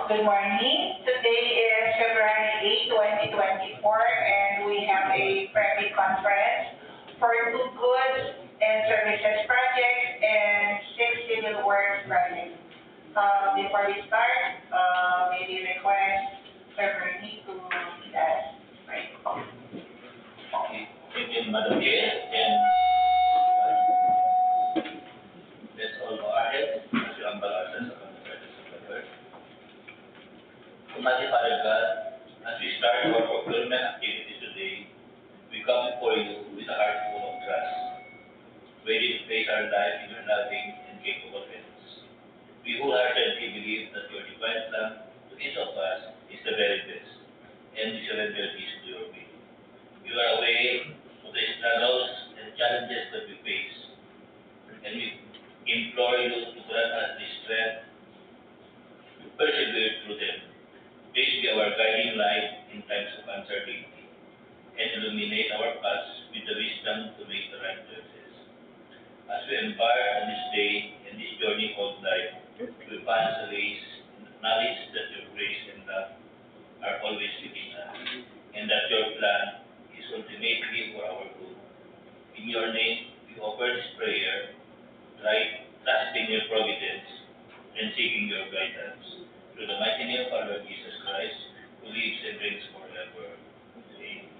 Good morning. Today is February 8, 2024, and we have a private conference for 2 goods and services projects and 6 civil works projects. Before we start, may we request February to lead us. Right. Thank you, Madam Chair, and let's all go ahead as we humble ourselves upon the presence of the Lord. Maharlika, as we start our procurement activities today, we come before you with a heart full of trust, ready to place our life in your loving and capable hands. We wholeheartedly believe that your divine plan to each of us is the very best, and we surrender this to your will. You are aware of the struggles and challenges that we face, and we implore you to grant us the strength to persevere through them. Please be our guiding light in times of uncertainty, and illuminate our paths with the wisdom to make the right choices. As we embark on this day and this journey called life, we pass the race in the knowledge that your grace and love are always within us, and that your plan is ultimately for our good. In your name, we offer this prayer, trusting your providence and seeking your guidance. Through the mighty name of our Lord Jesus Christ, who lives and reigns forever. Amen.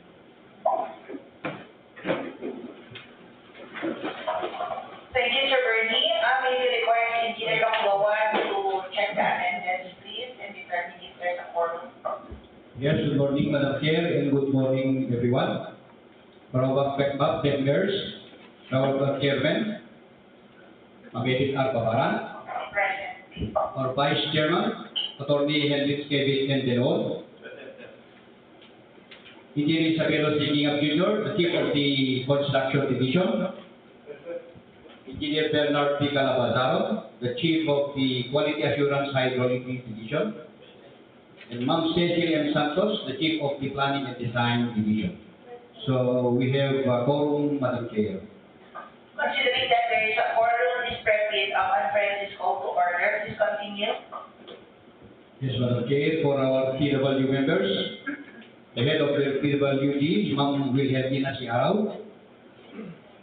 Thank you, Sir Bernie. May we request Engineer Longlowan to check the attendance, please, and determine if there's a quorum. Yes, good morning, Madam Chair, and good morning, everyone. From Paved members, our Chairman, Edit Alpabaran, Present. our Vice Chairman, Attorney Henry Kevin and Denon, Engineer Isabelo Sigingap Jr., the Chief of the Construction Division, Engineer Bernard P. Calabazaro, the Chief of the Quality Assurance Hydraulic Division, and Ma'am Cecil M. Santos, the Chief of the Planning and Design Division. So we have a quorum, Madam Chair. Considering that there is a quorum, this private conference is called to order. Please continue. Yes, Madam Chair, for our PW members, the head of the PWG, Ma'am Wilhelmina Siaraw,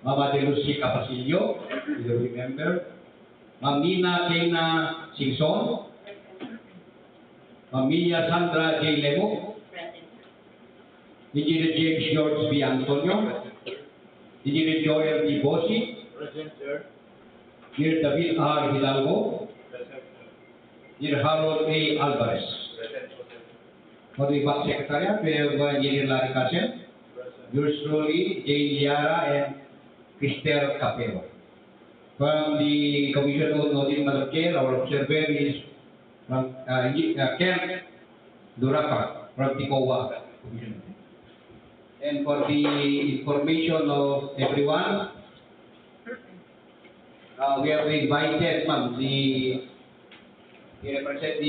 Mama De Lucy Capasillo, PWG member, Ma'am Nina Kena Singson, Ma'am Mia Sandra J. Lemo, Engineer James George B. Antonio, Engineer Joel D. Bossi, Present, sir. Engineer David R. Hidalgo, Engineer Harold A. Alvarez. Present. For the Back Secretariat, we have Engineer Larry Casel, yours truly, Jane Liara, and Christel Capero. From the Commission on Audit, Madam Chair, our observer is from Ken Durapa from the COA Commission. And for the information of everyone, we have invited, ma'am, we have sent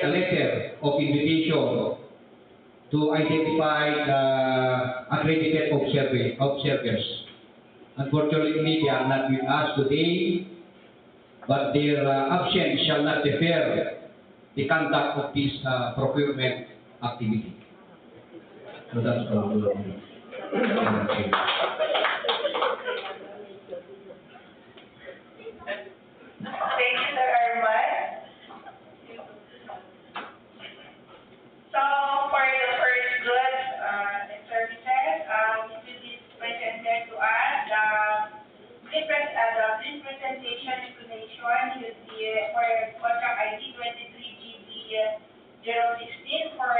a letter of invitation to identify the accredited observers. Unfortunately, they are not with us today, but their absence shall not defer the conduct of this procurement activity. So that's all. Thank you, Sir Arman. So, for the first goods and services, it is presented to us. This presentation explanation is for contract ID 23GB016 for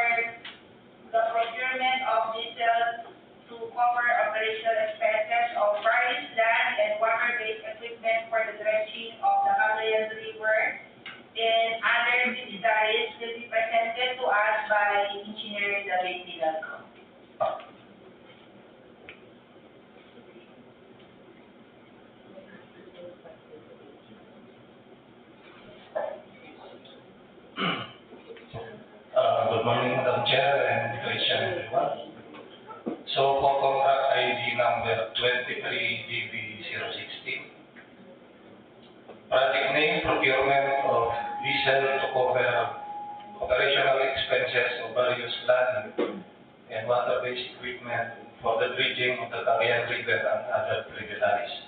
the procurement of diesel to cover operational expenses of various land and water-based equipment for the dredging of the Cagayan River and other utilities will be presented to us by Engineer David Hidalgo. Good morning, Madam Chair and Christian everyone. So for contract ID number 23GB016, Project name, procurement of diesel to cover operational expenses of various land and water-based equipment for the dredging of the Cagayan River and other tributaries.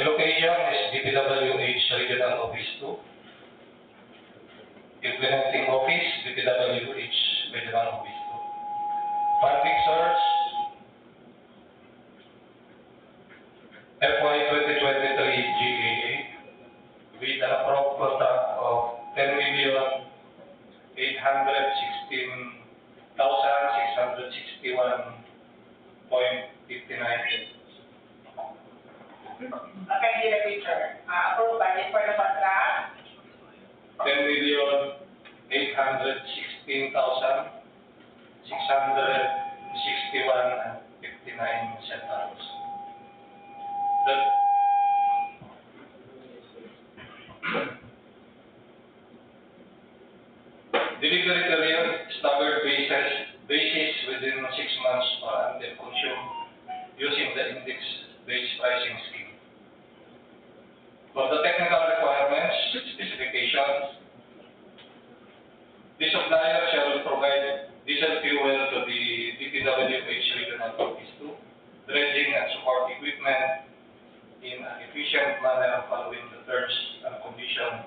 The location is DPWH Regional Office 2. Implementing Office, DPWH Regional Office 2. Funding source, FY 2023 GAA with an approved contract of 10,816,661.59. Okay, get a picture. Approved budget for the contract. 10,816,661.59 The delivery period staggered basis within 6 months or until consumed using the index-based pricing scheme. For the technical requirements, specifications, the supplier shall provide diesel fuel to the DPWH Regional Office 2, dredging and support equipment in an efficient manner following the terms and conditions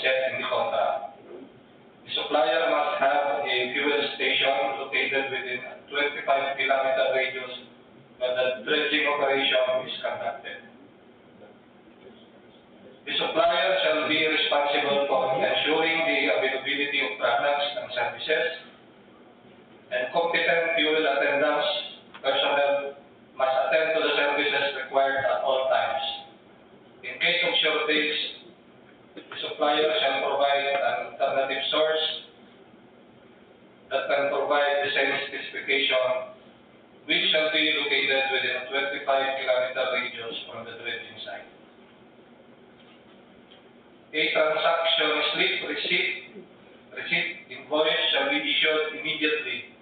set in the contract. The supplier must have a fuel station located within a 25-kilometer radius where the dredging operation is conducted. The supplier shall be responsible for ensuring the availability of products and services, and competent fuel attendants personnel must attend to the services required at all times. In case of shortage, the supplier shall provide an alternative source that can provide the same specification, which shall be located within a 25-kilometer radius from the dredging site. A transaction slip receipt invoice shall be issued immediately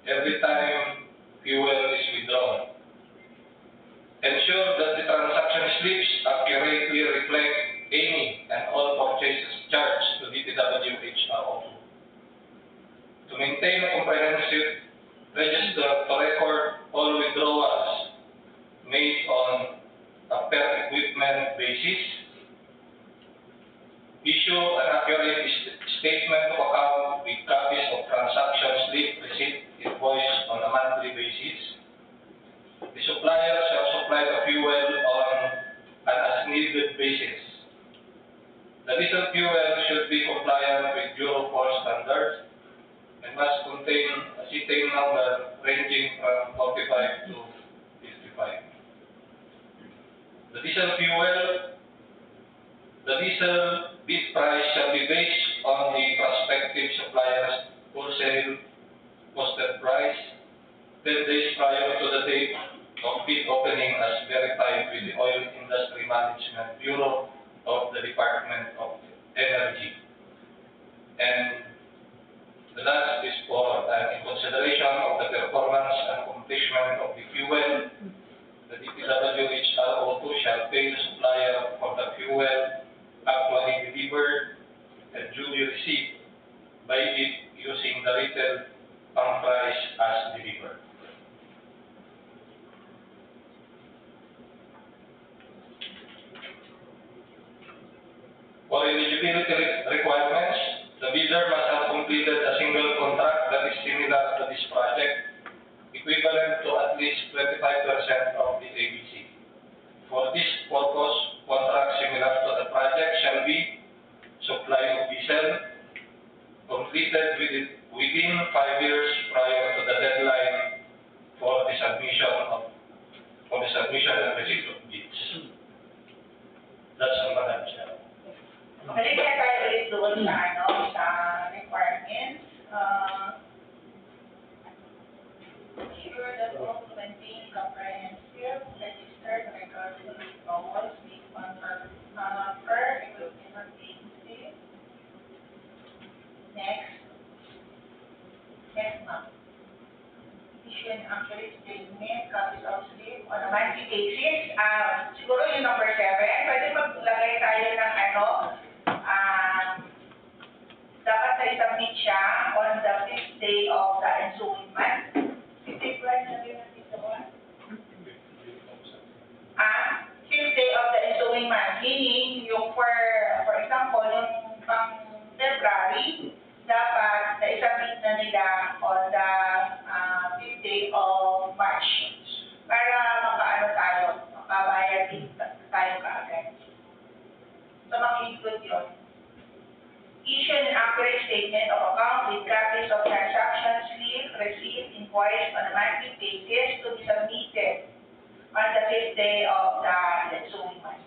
every time fuel is withdrawn. Ensure that the transaction slips accurately reflect any and all purchases charged to DPWH RO2. To maintain a comprehensive register to record all withdrawals made on a per equipment basis, issue an accurate statement of account with copies of transaction slip, receipt, invoice on a monthly basis. The supplier shall supply the fuel on an as-needed basis. The diesel fuel should be compliant with Euro 4 standards and must contain a cetane number ranging from 45 to 55. The diesel bid price shall be based on the prospective supplier's wholesale posted price 10 days prior to the date of bid opening as verified with the Oil Industry Management Bureau of the Department of Energy. And the last is for in consideration of the performance and completion of the fuel, the DPWH RO2 shall pay the supplier for the fuel actually delivered and duly received by it using the retail pump price as delivered. For eligibility requirements, the bidder must have completed a single contract that is similar to this project, equivalent to at least 25% of the ABC. For this purpose, contracts similar to the project shall be supply of diesel, completed within 5 years prior to the deadline for the submission and receipt of bids. That's all, Madam Chair. Balik na tayo ulit doon sa requirements. Sure that all contain comprehensive, registered, record, withdrawals based on per equipment agency. Next month. Issue an accurate statement, copies of slip, on a monthly basis. Siguro yung number 7, pwede maglagay tayo ng dapat na-submit siya on the 5th day of the ensuing month. 5th day ba yung sabi natin sa buwan? 5th day of the ensuing month, meaning yung for example, yung pang February, dapat na-submit na nila on the 5th day of March para makabayad din tayo kaagad. So, maki-include yun. Issue an accurate statement of account with copies of transactions, slip, receipt, invoice on a monthly basis to be submitted on the 5th day of the ensuing month.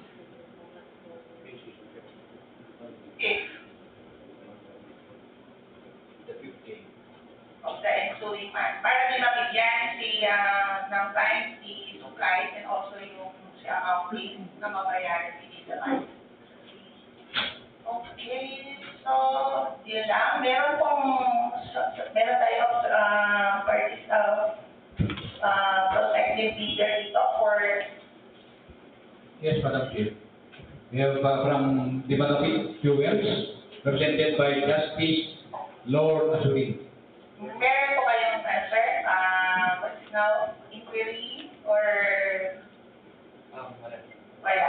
If The 5th day. of the ensuing month. Para din mabigyan ng time si supplies and also yung si accounting na mabayaran din sa month. Okay, so yun lang. Meron tayong prospective bidder dito for Yes, Madam Chair. We have from Developing Jewels, represented by Justice Lord Asuri. meron po kayong answer, what's now inquiry or wala.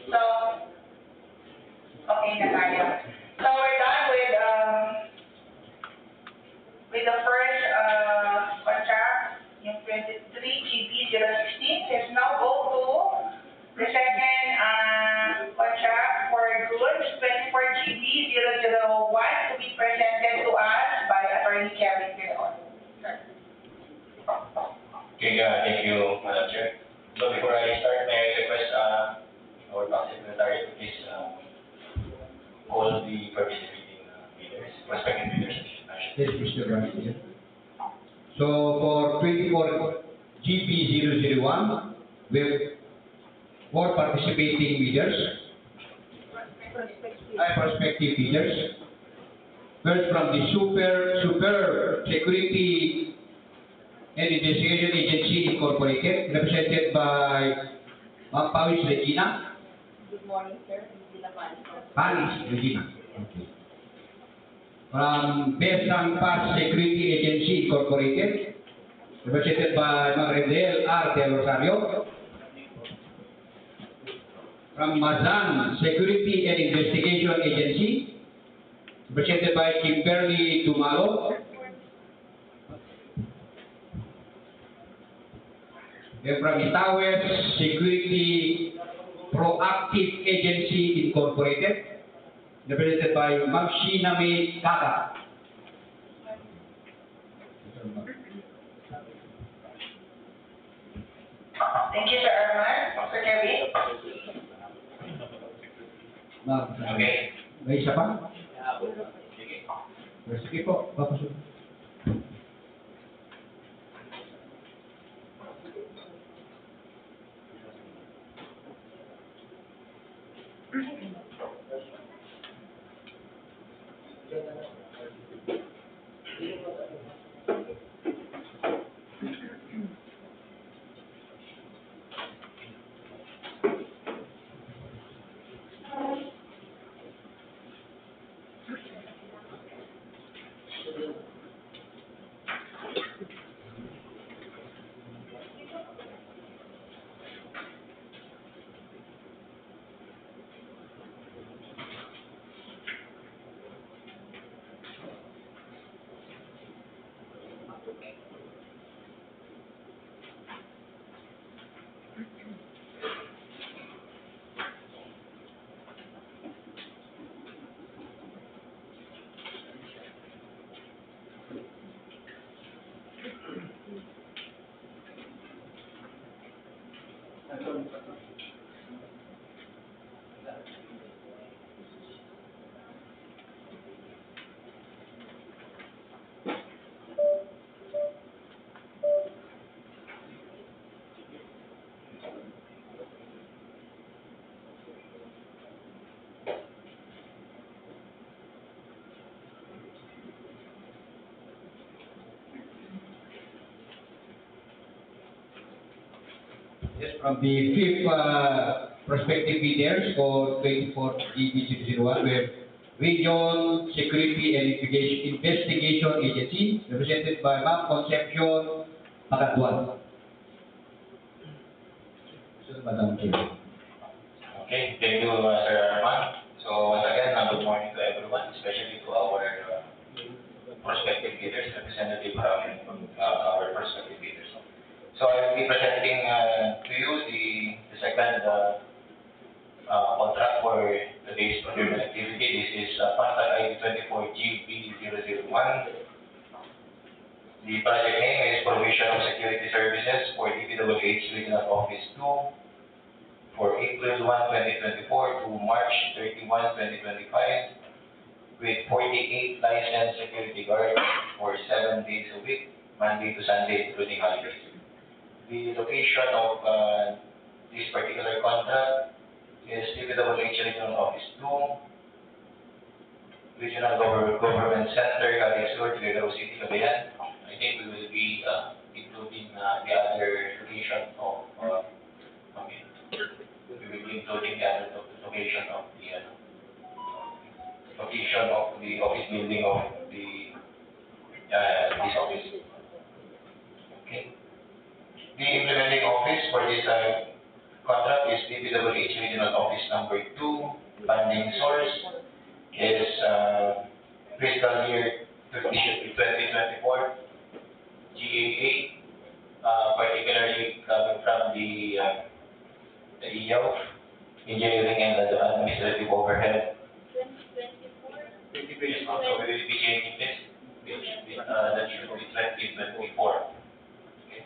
So, okay na tayo. So we're done with the first contract, yung 23GB016. Let's now go to the second contract for goods, 24GB001, to be presented to us by Attorney Kevin Quirón. Okay, thank you, Madam Chair. So before I start, may I request our Council Secretary to please call the participating bidders, prospective bidders, Yes, Mr. President. So for 24GB001, we have 4 participating bidders, prospective bidders. First from the Super Security and Investigation Agency Incorporated, represented by Paved Regina. Good morning, sir. Paris Regina. Okay. From Daang Security Agency Incorporated, represented by Maharlika R. Del Rosario. From Mazan Security and Investigation Agency, represented by Kimberly Dumalo. And from Itawes Security Proactive Agency Incorporated, represented by Magsiname Kaka. Thank you, Sir Arman. Sir Kevin? Ma'am, Okay. may isa pa? Sige po, papasok. Yes, from the fifth prospective bidders for 24 DPWH, we have Region Security and Investigation Agency, represented by Ma'am Concepcion Pagatuan. Madam Chair. Okay, thank you, Sir Arman. So once again, good morning to everyone, especially to our prospective bidders, representative from our prospective bidders. So I will be presenting to you the second contract for today's procurement activity. This is contract ID 24GB001. The project name is Provision of Security Services for DPWH Regional Office 2 for April 1, 2024 to March 31, 2025 with 48 licensed security guards for 7 days a week, Monday to Sunday, including holidays. The location of this particular contract is DPWH Regional Office 2, Regional Government Center, Cavite Sur, Tuguegarao City, Cagayan. I think we will be including the other location of we will be including the other location of the office building of the this office. Okay. The implementing office for this contract is DPWH Regional Office number 2. Funding source is fiscal year 2024 GAA, particularly coming from the EO, engineering and administrative overhead. 2024? So we will be changing this, that should be 2024. Okay.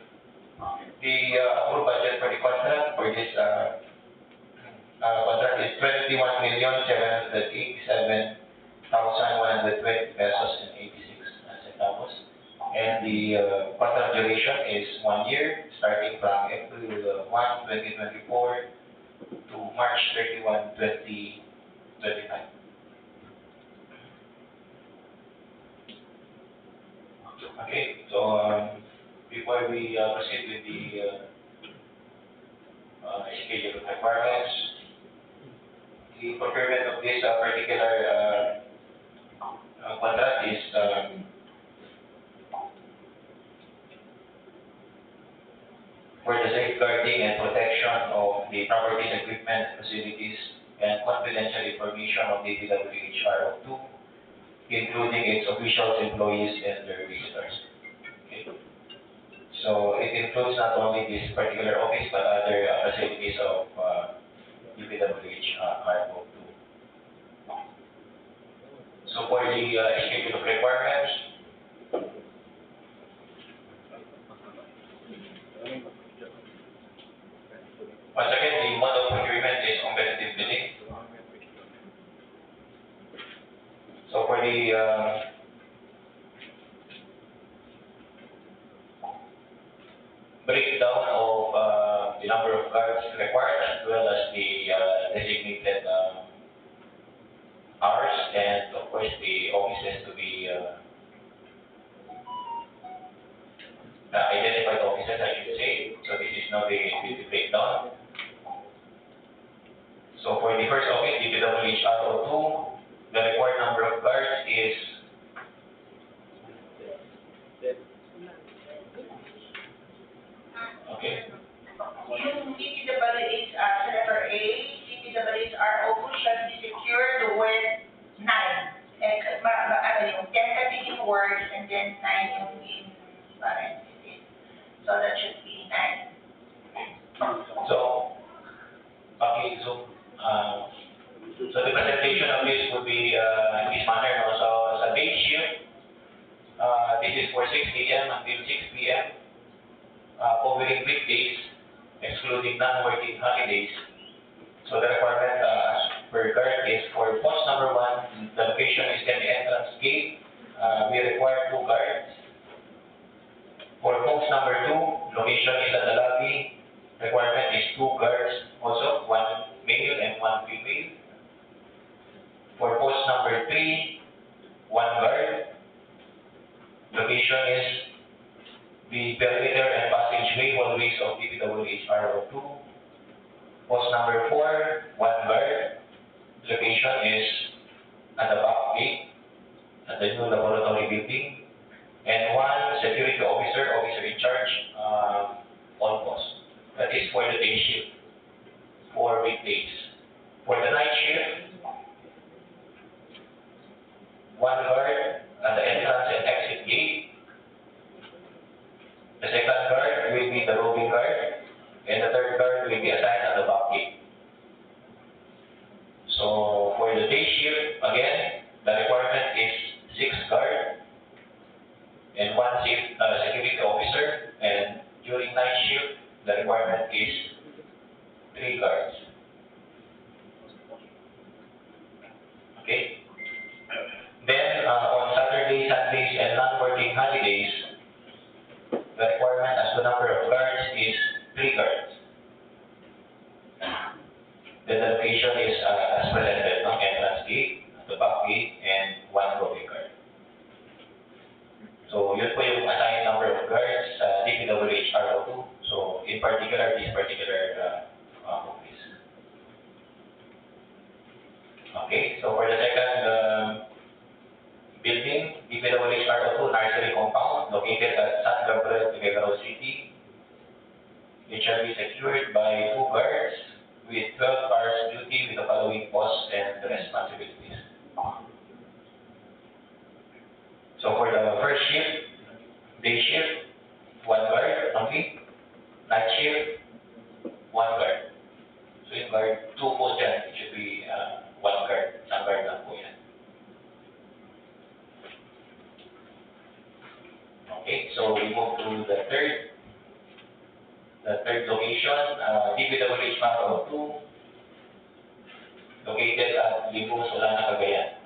The approved budget for the contract for this contract is 21,787,120 pesos and 86 centavos. And the contract duration is 1 year, starting from April 1, 2024 to March 31, 2025. Okay, so before we proceed with the schedule of requirements, the procurement of this particular contract is for the safeguarding and protection of the properties, equipment, facilities, and confidential information of DPWH RO2, including its officials, employees, and their visitors. Okay. So it includes not only this particular office, but other facilities of DPWH RO2. So for the schedule of requirements, once again, the mode of procurement is competitive bidding. So for the breakdown of the number of guards required, as well as the designated hours, and of course the offices to be identified offices, I should say. So this is now the breakdown. So for the first office, DPWH RO2, the required number of guards is okay. Yung DPWH letter A, DPWH RO2 shall be secured with 9. Yung 10 continuing words and then 9 yung in parentheses. So that should be 9. So, okay, so the presentation of this would be in this manner. No? So, sa day shift, this is for 6 a.m. until 6 p.m. Covering weekdays, excluding non-working holidays. So the requirement per guard is for post number 1, the location is in the entrance gate. We require 2 guards. For post number 2, location is at the lobby. Requirement is 2 guards, also 1 male and 1 female. For post number 3, 1 guard. Location is the perimeter and passageway, hallway employees of DPWH RO2. Post number 4, 1 guard. Location is at the back gate at the new laboratory building. And 1 security officer, officer in charge, on post. That is for the day shift, 4 weekdays. For the night shift, 1 guard at the entrance and exit gate. The second guard will be the roving guard, and the third guard will be assigned at the back gate. So for the day shift, again, the requirement is 6 guard and 1 security officer, and during night shift, the requirement is 3 guards. Okay? Then on Saturdays, Sundays, and non-working holidays, the requirement as to number of guards is 3 guards. Then the location is as presented, no? Entrance gate, the back gate, and 1 roving guard. So yun po yung assigned number of guards sa DPWH RO2. So in particular, this particular office. Okay, so for the second building, DPWH RO2 nursery compound located at San Gabriel, Quezon City. It shall be secured by 2 guards with 12 hours duty with the following posts and responsibilities. So for the first shift, day shift, 1 guard only. Night shift, 1 guard. So yung guard, 2 po dyan, it should be 1 guard. Isang guard lang po yan. Okay, so we move to the third location, DPWH Macro 2, located at Libo, Solana, Cagayan.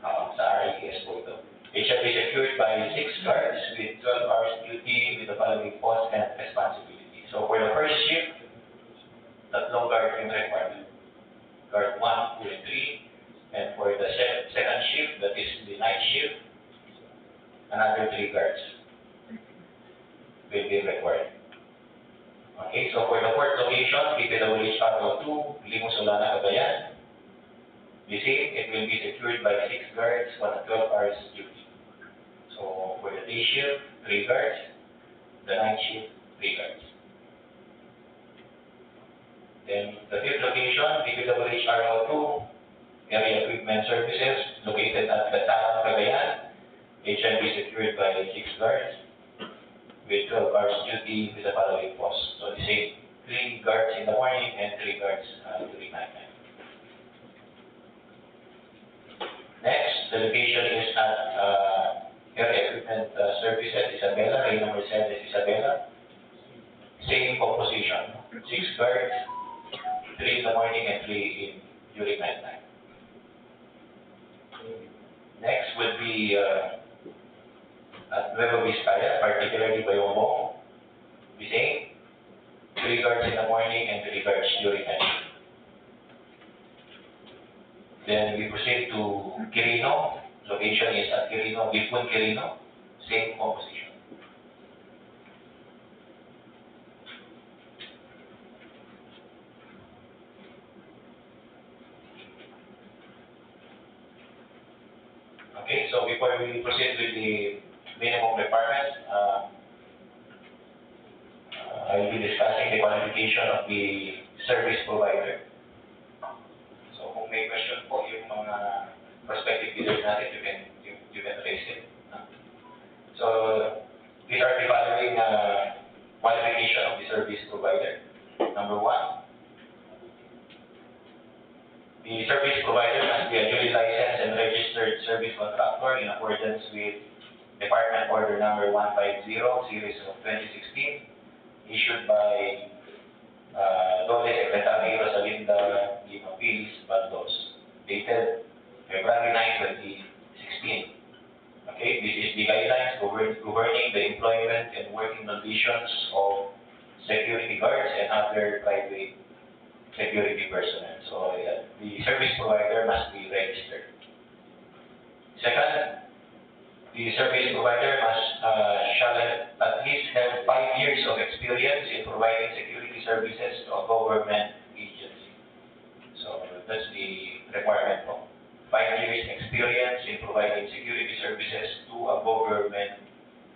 Sa RES po ito. It shall be secured by 6 guards with 12 hours duty with the following posts and responsibility. So for the first shift, 3 guard yung requirement. Guard 1, 2, and 3. And for the second shift, that is the night shift, another 3 guards will be required. Okay, so for the fourth location, DPWH RO2, Limos, Solana, Cagayan, the same, it will be secured by 6 guards, 1 at 12 hours duty. So for the day shift, 3 guards, the night shift, 3 guards. Then the fifth location, DPWH RO2, Area Equipment Services, located at Daang, Cagayan. It shall be secured by 6 guards with 12 hours duty with the following posts. So the same, 3 guards in the morning and 3 guards during night time. Next, the location is at Area Equipment Services, Isabela, Reina Mercedes, Isabela. Same composition, 6 guards, 3 in the morning and 3 during night time. Next would be at Nueva Vizcaya, particularly Bayongbong. The same, 3 guards in the morning and 3 guards during night. Then we proceed to Quirino. Location is at Quirino, Bipun, Quirino. Same composition. Okay, so before we proceed with the minimum requirements, I will be discussing the qualification of the service provider. So kung may question po yung mga prospective bidders natin, you can raise it. So these are the following qualification of the service provider. Number 1, the service provider must be a duly licensed and registered service contractor in accordance with Department Order Number 150, Series of 2016, issued by Dole Secretary Rosalinda Pilis Baldos, dated February 9, 2016. Okay, this is the guidelines governing the employment and working conditions of security guards and other private security personnel. So the service provider must be registered. Second, the service provider shall at least have 5 years years of experience in providing security services to a government agency. So that's the requirement po. 5 years experience in providing security services to a government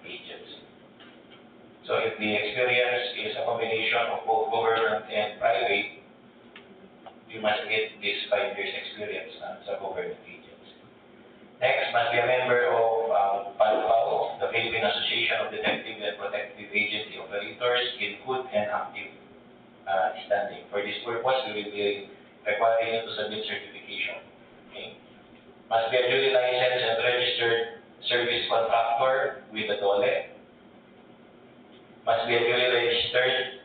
agency. So if the experience is a combination of both government and private, you must get this 5 years experience as a government agency. Next, must be a member of PALPAO, the Philippine Association of Detective and Protective Agency Operators in good and active standing. For this purpose, we will be requiring you to submit certification. Okay? Must be a duly licensed and registered service contractor with the DOLE. Must be duly registered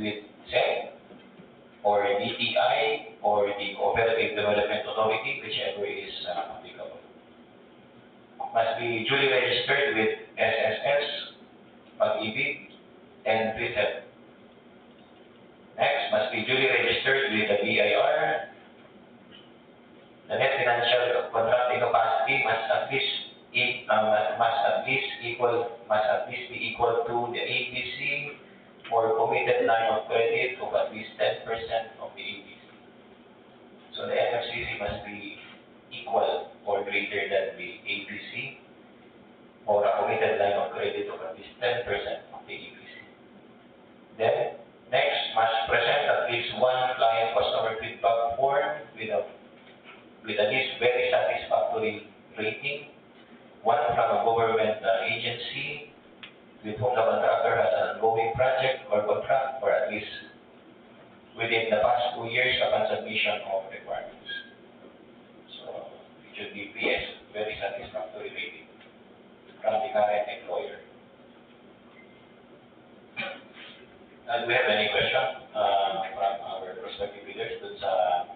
with SEC or DTI or the Cooperative Development Authority, whichever is applicable. Must be duly registered with SSS, Paved, and Paved. Next, must be duly registered with the BIR. The net financial contracting capacity must at least be equal to the ABC or committed line of credit of at least 10% of the ABC. So the MFCC must be equal or greater than the ABC or a committed line of credit of at least 10% of the ABC. Then, next, must present at least one client customer feedback form with at least very satisfactory rating, one from a government agency with whom the contractor has an ongoing project or contract for at least within the past 2 years upon submission of requirements. So it should be PS, very satisfactory rating from the current employer. Do we have any question from our prospective leaders dun sa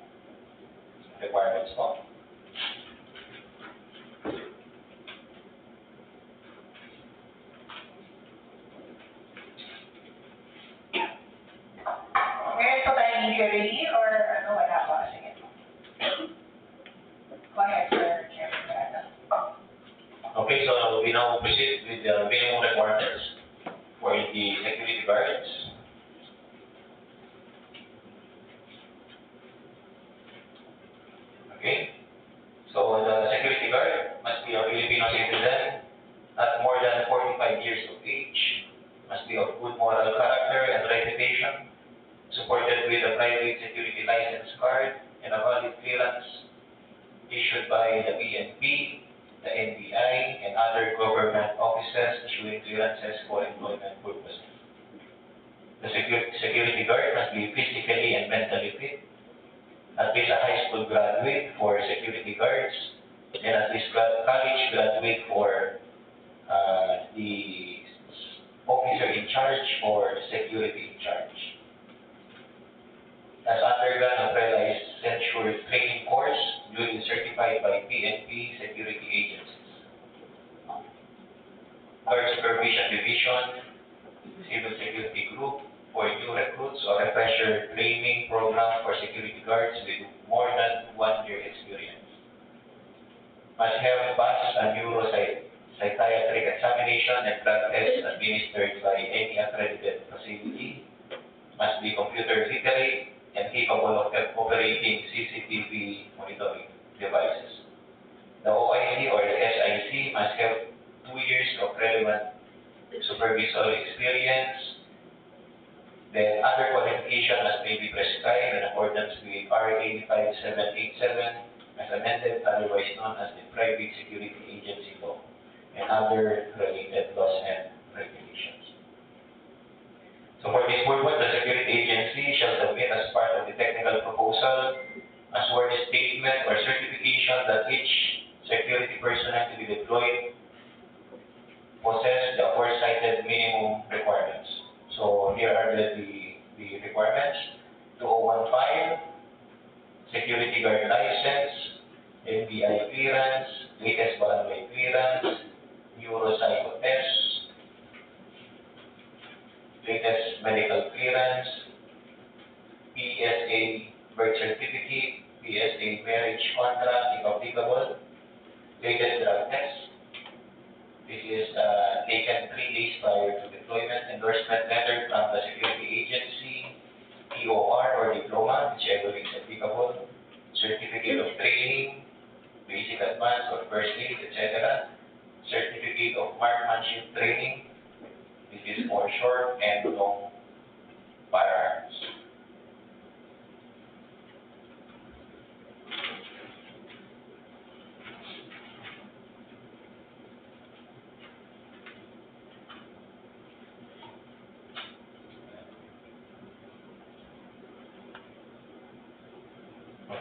requirements po? Meron po tayong injury or ano, wala po? Sige. Go ahead, Sir Chairman. Okay, so we now proceed with the minimum requirements for the security guards. Okay, so the security guard must be a Filipino citizen, not more than 45 years of age, must be of good moral character and reputation, supported with a private security license card and a valid clearance issued by the PNP, the NBI, and other government offices issuing clearances for employment purposes. The security guard must be physically and mentally fit, at least a high school graduate for security guards, and at least college graduate for the officer in charge or security in charge. Has undergone a pre-licensure training course duly certified by PNP security agencies. Guard Supervision Division, Civil Security Group for new recruits or refresher training program for security guards with more than 1 year experience. Must have passed a neuropsychiatric examination and drug test administered by any accredited facility. Must be computer literate and capable of operating CCTV monitoring devices. The OIC or the SIC must have 2 years of relevant supervisory experience. Then other qualification as may be prescribed in accordance with RA 5787 as amended, otherwise known as the Private Security Agency Law, and other related laws and regulations. So for this purpose, the security agency shall submit as part of the technical proposal a sworn statement or certification that each security personnel to be deployed possess the aforementioned minimum requirements. So here are the requirements: 2015, security guard license, NBI clearance, latest barangay clearance, neuropsycho test, latest medical clearance, PSA birth certificate, PSA marriage contract, if applicable, latest drug test. This is taken 3 days prior to endorsement letter from the security agency, POR or diploma, whichever is applicable, certificate of training, basic advance or first aid, etc., certificate of marksmanship training. This is for short and long firearms.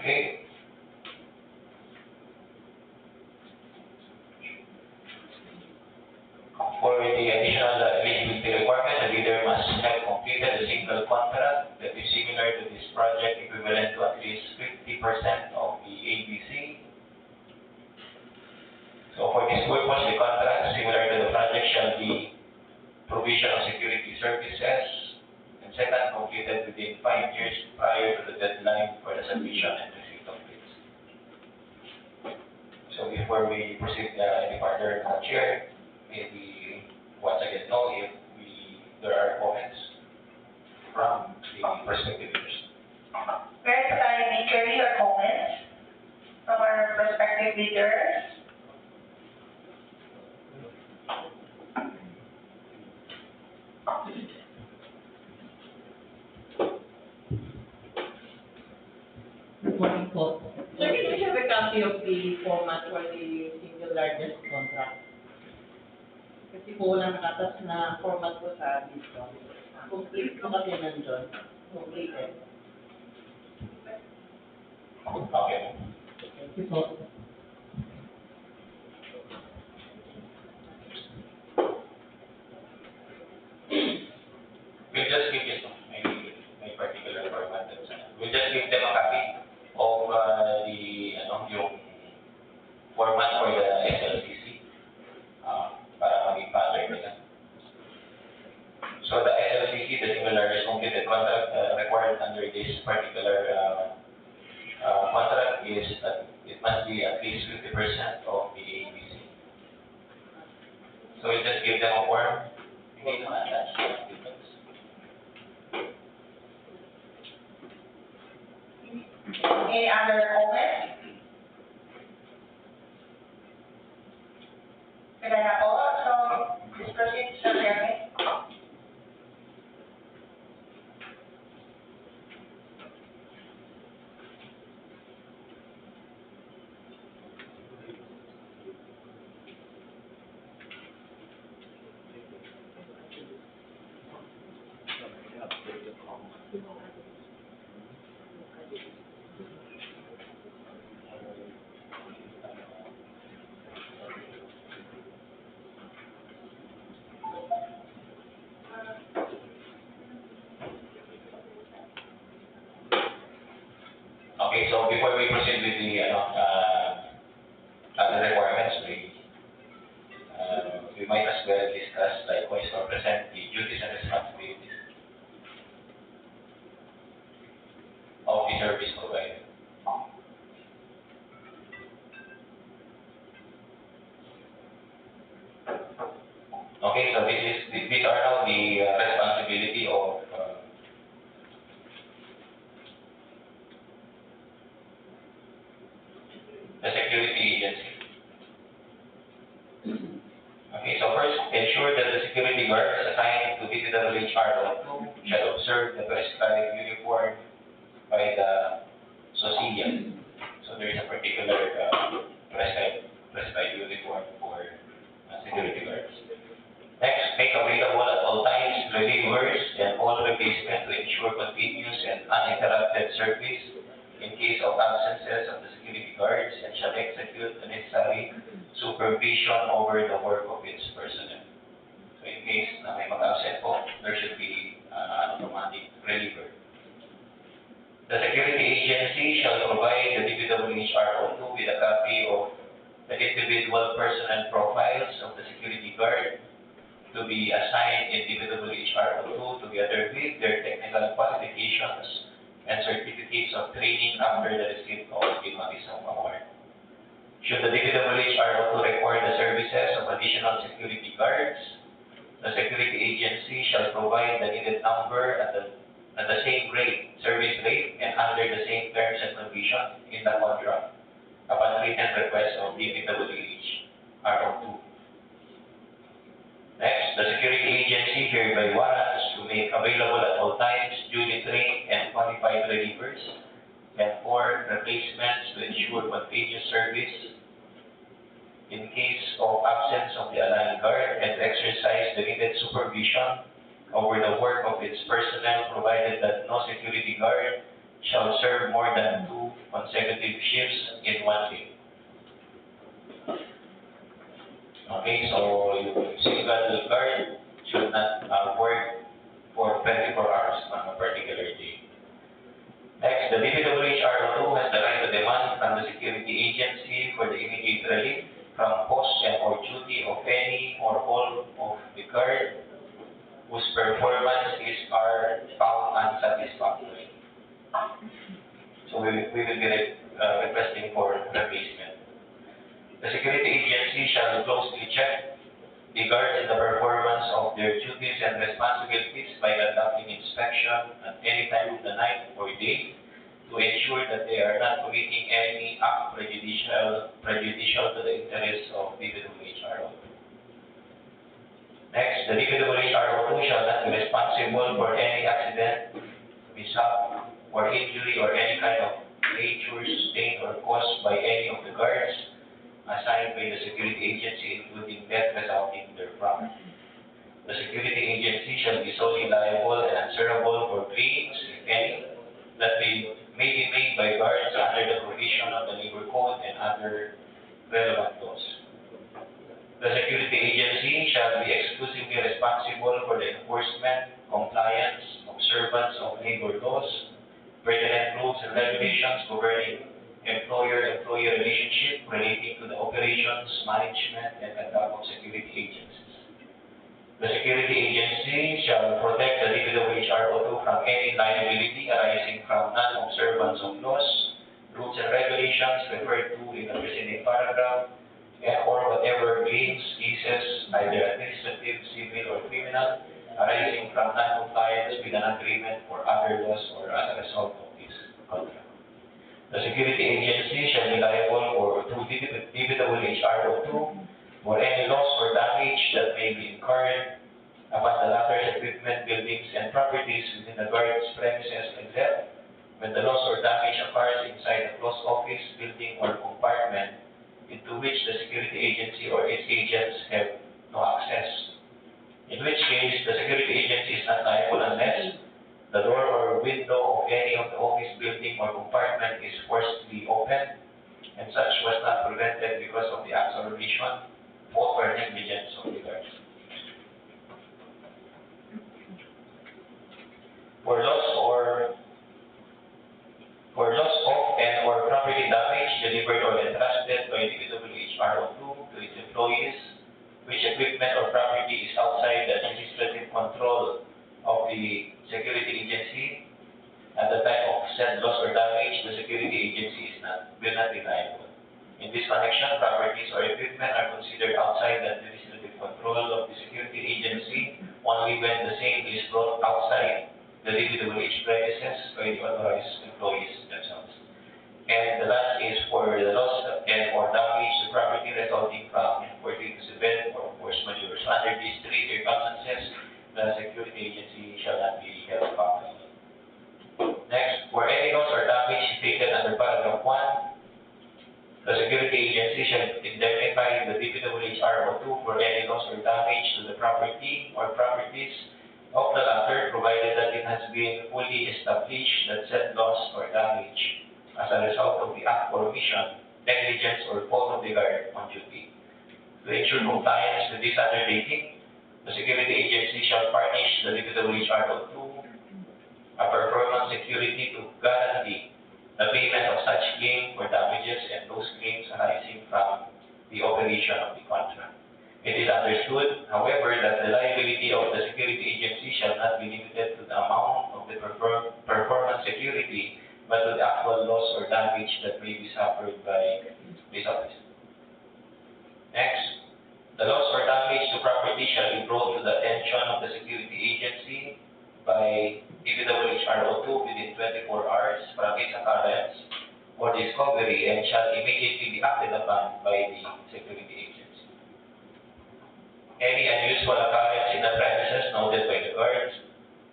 Okay. For the additional eligibility requirement, the bidder must have completed a single contract that is similar to this project, equivalent to at least 50% of the ABC. So for this purpose, the contract similar to the project shall be provision of security services, and second, completed within 5 years prior to the deadline for the submission and receipt of bids. So before we proceed any further, Chair, maybe once again know if there are comments from the prospective bidders. Yes, I may carry your comments from our prospective bidders. Good morning po. Sir, can we have a copy of the format for the single largest contract? Kasi po walang nakatas na format po sa dito. Complete po kasi nandun. Completed. Okay. Thank you po. We'll just give it may particular format. We'll just give them a copy of yung format for the SLCC para maging pattern nila. So the SLCC, the single largest completed contract required under this particular contract is that it must be at least 50% of the ABC. So we'll just give them a form. Hindi naman attach the difference. Any other comments? Can I have all? So, let's proceed, Sir Jeremy. Okay, so before we proceed with the other requirements, we might as well discuss likewise or present the duties and responsibilities of the service provider. Okay, so these are now the responsibility of the security agency. Okay, so first, ensure that the security guards assigned to DPWH shall observe the prescribed uniform by the SOCIA. So there is a particular prescribed uniform for security guards. Next, make available at all times relievers and all replacement to ensure continuous and uninterrupted service in case of absences of the security guards, and shall execute the necessary supervision over the work of its personnel. So in case na may mag-absent po, there should be an automatic reliever. The security agency shall provide the DPWH RO2 with a copy of the individual personnel profiles of the security guard to be assigned in DPWH RO2 together with their technical qualifications and certificates of training after the receipt of the notice of award. Should the DPWH RO2 require the services of additional security guards, the security agency shall provide the needed number at the same rate, service rate, and under the same terms and conditions in the contract upon written request of DPWH RO2. Next, the security agency hereby warrants to make available at all times duly trained and qualified relievers and or replacements to ensure continuous service in case of absence of the aligned guard and to exercise the needed supervision over the work of its personnel, provided that no security guard shall serve more than 2 consecutive shifts in one day. Okay, so your single guard should not work for 24 hours on a particular day. Next, the DPWH RO2 has the right to demand from the security agency for the immediate relief from post and or duty of any or all of the guard whose performance is found unsatisfactory. So we will be requesting for replacement. The security agency shall closely check the guards in the performance of their duties and responsibilities by conducting inspection at any time of the night or day to ensure that they are not committing any act prejudicial to the interests of DPWH RO2. Next, the DPWH RO2 shall not be responsible for any accident, mishap, or injury or any kind of nature sustained or caused by any of the guards assigned by the security agency, including death resulting therefrom. The security agency shall be solely liable and answerable for claims, if any, that may be made by guards under the provision of the Labor Code and other relevant laws. The security agency shall be exclusively responsible for the enforcement, compliance, observance of labor laws, pertinent rules and regulations governing employer-employee relationship relating to the operations, management, and conduct of security agencies. The security agency shall protect the DPWH RO2 from any liability arising from non-observance of laws, rules, and regulations referred to in the preceding paragraph, and or whatever claims, cases, either administrative, civil, or criminal, arising from non-compliance with an agreement or other laws or as a result of this contract. The security agency shall be liable for DPWH RO2 for any loss or damage that may be incurred upon the latter's equipment, buildings, and properties within the guard's premises, except when the loss or damage occurs inside a closed office, building, or compartment into which the security agency or its agents have no access. In which case, the security agency is not liable unless the door or window of any of the office, building, or compartment is forcibly opened, and such was not prevented because of the acts of omission, fault, or negligence of the guards. For loss of and or property damage delivered or entrusted by DPWH RO2 to its employees, which equipment or property is outside the administrative control of the security agency, at the time of said loss or damage, the security agency will not be liable. In this connection, properties or equipment are considered outside the administrative control of the security agency only when the same is brought outside the DPWH premises by the authorized employees themselves. And the last is for the loss and or damage to property resulting from fortuitous event or force majeure. So under these three circumstances, the security agency shall not be held accountable. Next, for any loss or damage stated under paragraph 1, the security agency shall indemnify the DPWH RO2 for any loss or damage to the property or properties of the latter, provided that it has been fully established that said loss or damage as a result of the act or omission, negligence, or fault of the guard on duty. To ensure compliance with this undertaking, the security agency shall furnish the DPWH RO2 a performance security to guarantee the payment of such claim for damages and those claims arising from the operation of the contract. It is understood, however, that the liability of the security agency shall not be limited to the amount of the performance security, but to the actual loss or damage that may be suffered by this office. Next, the loss or damage to property shall be brought to the by DPWH RO2 within 24 hours from its occurrence or discovery and shall immediately be acted upon by the security agency. Any unusual occurrence in the premises noted by the guards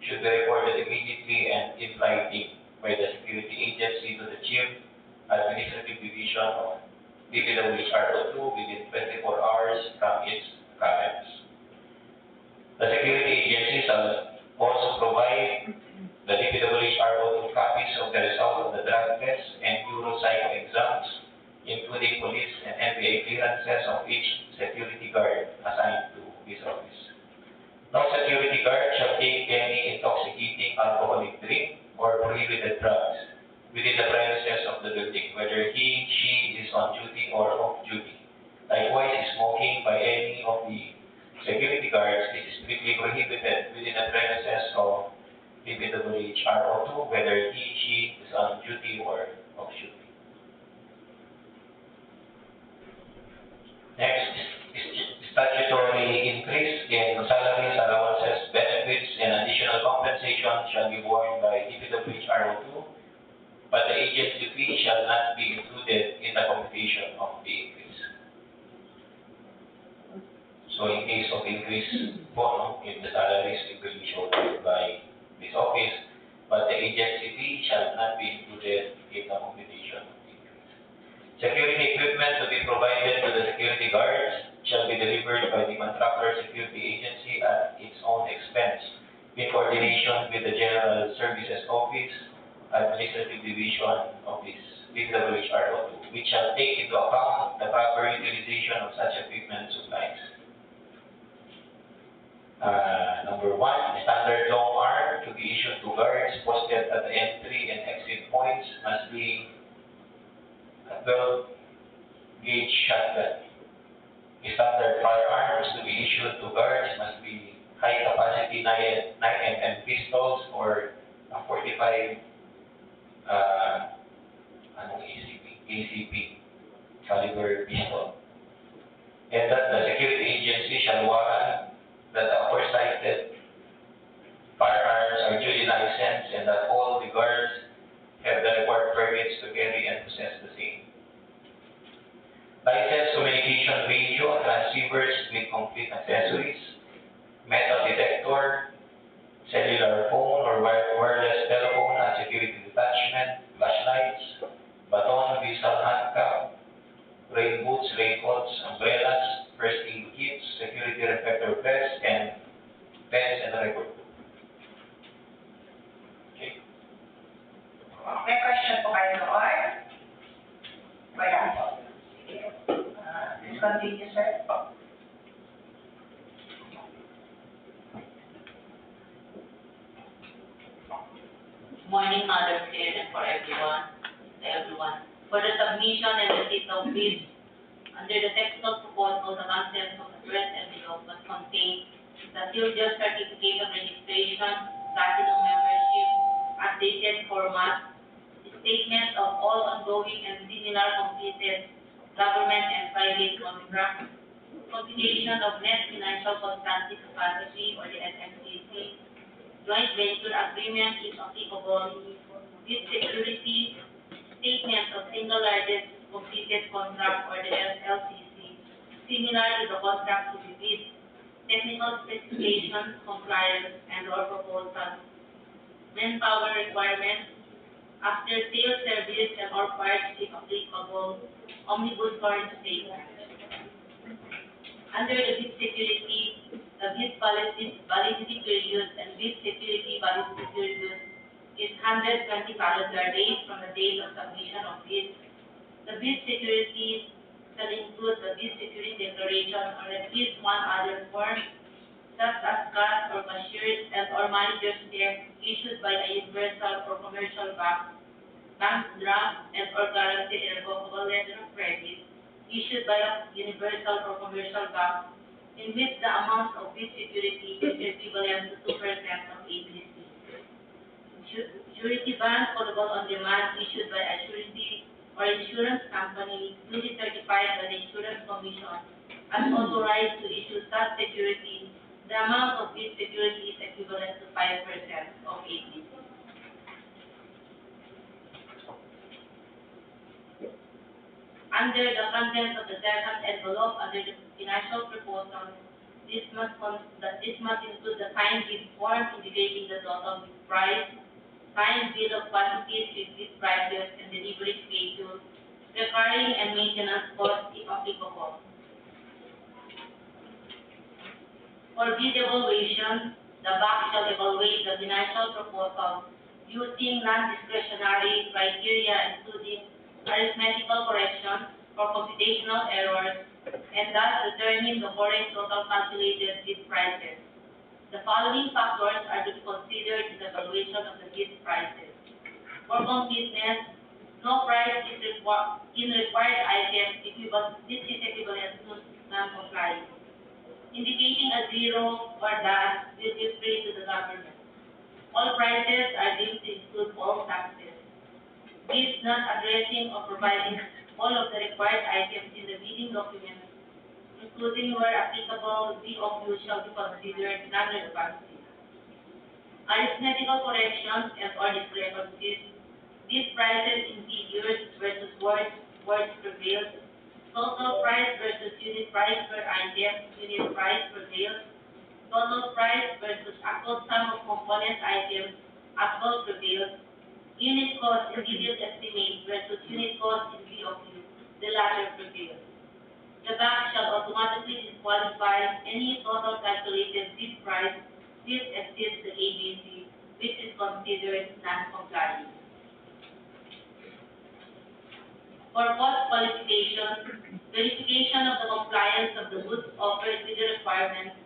should be reported immediately and in writing by the security agency to the Chief Administrative Division of DPWH RO2 within 24 hours from its occurrence. The security agency shall also provide the DPWH RO2 copies of the result of the drug test and neuropsycho exams, including police and NPA clearances of each security guard assigned to this office. No security guard shall take any intoxicating alcoholic drink or prohibited drugs within the premises of the building, whether she is on duty or off duty. Likewise, smoking by any of the security guards is strictly prohibited within the premises of DPWH RO2, whether she is on duty or off duty. Next is statutory increase in salaries, allowances, benefits, and additional compensation shall be borne by DPWH RO2, but the agency fee shall not be included in the computation of the increase. So in case of increase po, if the salaries will be shown by this office, but the agency fee shall not be included in the computation of the increase. Security equipment to be provided to the security guards shall be delivered by the contractor security agency at its own expense in coordination with the General Services Office, Administrative Division of this DPWH RO2, which shall take into account the proper utilization of such equipment and supplies. Number 1, standard long arm to be issued to guards posted at the entry and exit points must be a 12-gauge shotgun. Standard firearms to be issued to guards must be high-capacity 9mm pistols or a 45 ACP caliber pistol, and that the security agency shall warrant that the aforementioned firearms are duly licensed and that all the guards have the required permits to carry and possess the same. Licensed communication radio, transceivers with complete accessories, metal detector, cellular phone or wireless telephone and security detachment, flashlights, baton, whistle, handcuff, rain boots, raincoats, umbrellas, first aid kits, security reflector vests, and pens and a record book. Okay. May question po kayo noon? Wala po. Please continue, sir. Morning, Madam Chair, and for everyone. For the submission and receipt of bids, under the textual proposal, the contents of the first envelope must contain the field certificate of registration, platinum membership, updated format, statement of all ongoing and similar completed government and private contracts, computation of net financial consultancy capacity or the NFCC, joint venture agreement if applicable, with security, statement of single largest completed contract or the SLCC, similar to the contract to be bid, technical specifications, compliance, and or proposal, manpower requirements, after sales service and or parts if applicable, omnibus foreign statement. Under the bid security, the bid policy validity period and bid security validity period is 120 calendar days from the date of submission of bid. The bid security shall include the bid security declaration or at least one other form, such as cash or cashiers and or manager's check issued by a universal or commercial bank draft and or guarantee irrevocable letter of credit issued by a universal or commercial bank in which the amount of bid security is equivalent to 2% of ABC. Surety bond callable on demand issued by a surety or insurance company duly certified by the Insurance Commission and authorized to issue such security The amount of bid security is equivalent to 5% of ATC. Under the contents of the second envelope under the financial proposal, this must include the signed bid form indicating the total bid price, signed bill of quantities with bid prices and delivery schedule, recurring and maintenance costs if applicable. For bid evaluation, the BAC shall evaluate the financial proposal using non-discretionary criteria including arithmetical corrections or computational errors, and thus determine the correct total calculated bid prices. The following factors are to be considered in the evaluation of the bid prices. For completeness, no price is in required items this is equivalent to non-compliant. Indicating a zero or dash will be free to the government. All prices are deemed to include all taxes. Bids not addressing or providing all of the required items in the bidding document, including where applicable, BOQ shall be considered non-responsive. Arithmetical corrections and or discrepancies, bid prices in figures versus words prevailed, total price versus unit price per item, unit price prevailed, total price versus actual sum of component items, actual prevailed, unit cost in detailed estimate versus unit cost in BOQ, the latter prevailed. The BAC shall automatically disqualify any total calculated bid price which exceeds the ABC, which is considered non-compliant. For cost qualification, verification of the compliance of the goods offered with the requirements,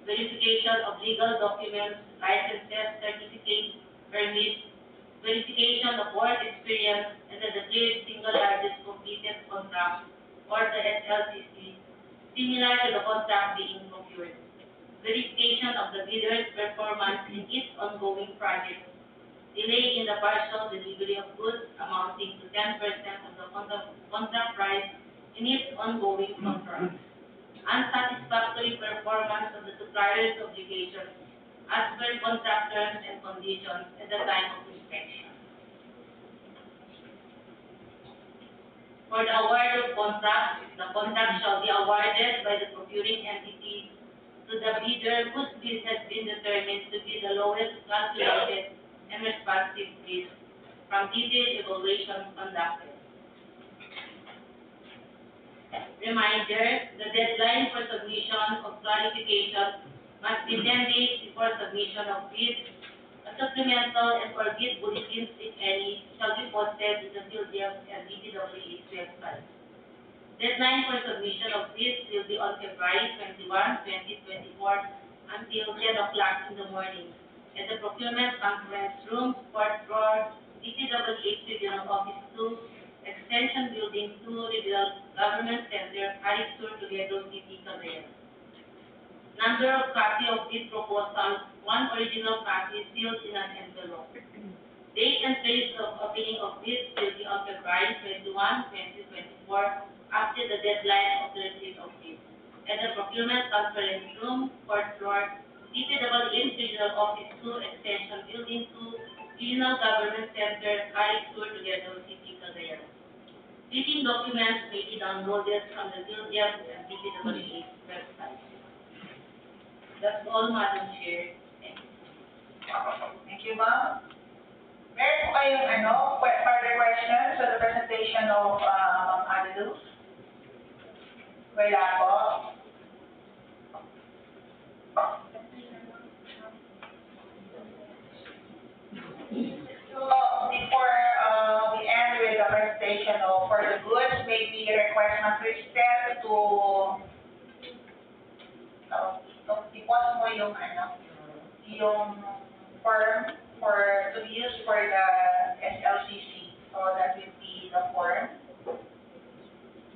verification of legal documents, licenses, certificates, permits, verification of work experience, and the declared single largest completed contract, or the SLCC, similar to the contract being procured. Verification of the bidder's performance in its ongoing project. Delay in the partial delivery of goods amounting to 10% of the contract price in its ongoing contract. Unsatisfactory performance of the supplier's obligations as per contractors and conditions at the time of inspection. For the award of contract, the contract shall be awarded by the procuring entity to the bidder whose bid has been determined to be the lowest calculated and responsive bid from detailed evaluation conducted. Reminder, the deadline for submission of clarification must be 10 days before submission of bids. A supplemental and or bid bulletins, if any, shall be posted in the PhilDEP and DPWH website. Deadline for submission of bids will be on February 21, 2024 until 10 o'clock in the morning at the Procurement Conference Room, 4th floor, DPWH Regional Office 2, Extension Building 2, Regional Government Center, Harrisburg, Toledo City, Cagayan. Number of copy of bid proposal, 1 original copy sealed in an envelope. Date and place of opening of bids will be on February 21, 2024, after the deadline of the receipt of bids. At the Procurement Conference Room, 4th floor, DPWH Regional Office 2, Extension Building 2, Regional Government Center, Harrisburg, Toledo City, Cagayan. Bidding documents may be downloaded from the PhilDEP and DPWH website. That's all, Madam Chair. Thank you. Thank you, ma'am. Meron po kayong further questions sa the presentation of Ma'am Adeluz? Wala po. So, before we end with the presentation of for the goods, maybe request Ma'am Cristel to i-post mo yung form to be used for the SLCC. So that will be the form.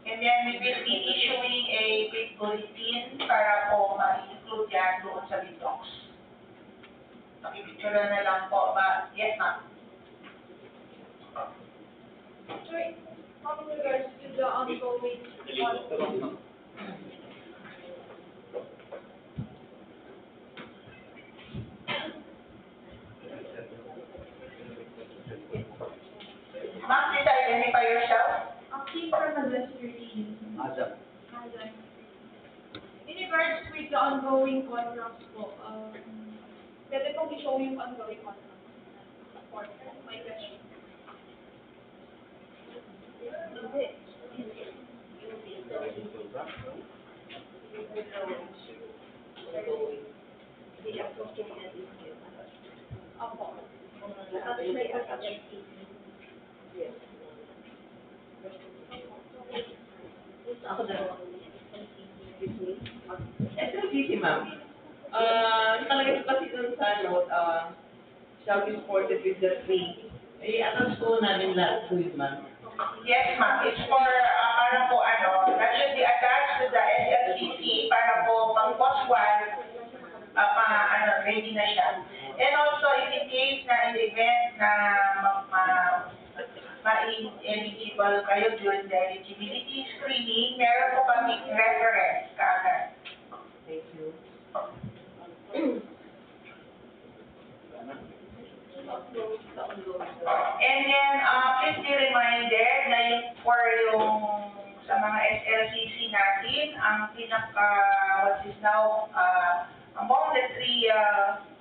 And then we will be issuing a bid bulletin para po ma-include yan doon sa bid box. Pakipicture na lang po ba? Yes, ma'am. Sorry, how in regards to the ongoing ongoing contracts po, pwede pong i-show yung ongoing contracts. For my question. Opo. SLCC, ma'am. Nakalagay pa kasi dun sa note, shall be supported with the fee. Attach po namin lahat po yun, ma'am. Yes, ma'am. It's for, para po that should be attached to the SLCC para po pag post one, ready na siya. And also, if in case na in the event na ma-eligible kayo during the eligibility screening, meron po kami reference kaagad. Thank you. And then, please be reminded na sa mga SLCC natin, ang what is now, among the three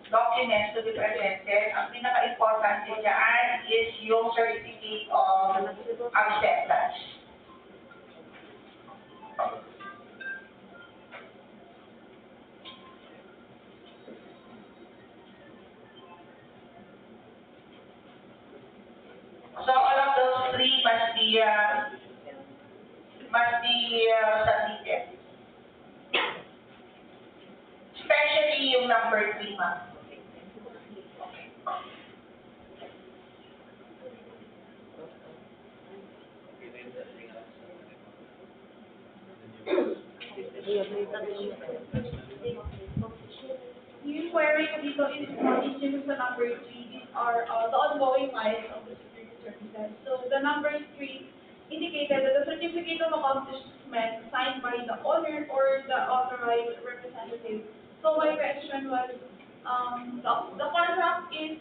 documents to be presented, ang pinaka-importante dyan is yung certificate of acceptance. So all of those three must be submitted. Especially yung number 3, ma'am. Yung inquiry ko dito is yung sa number 3, these are the ongoing files of the security services. So the number 3 indicated that the certificate of accomplishment signed by the owner or the authorized representative. So my question was, the contract is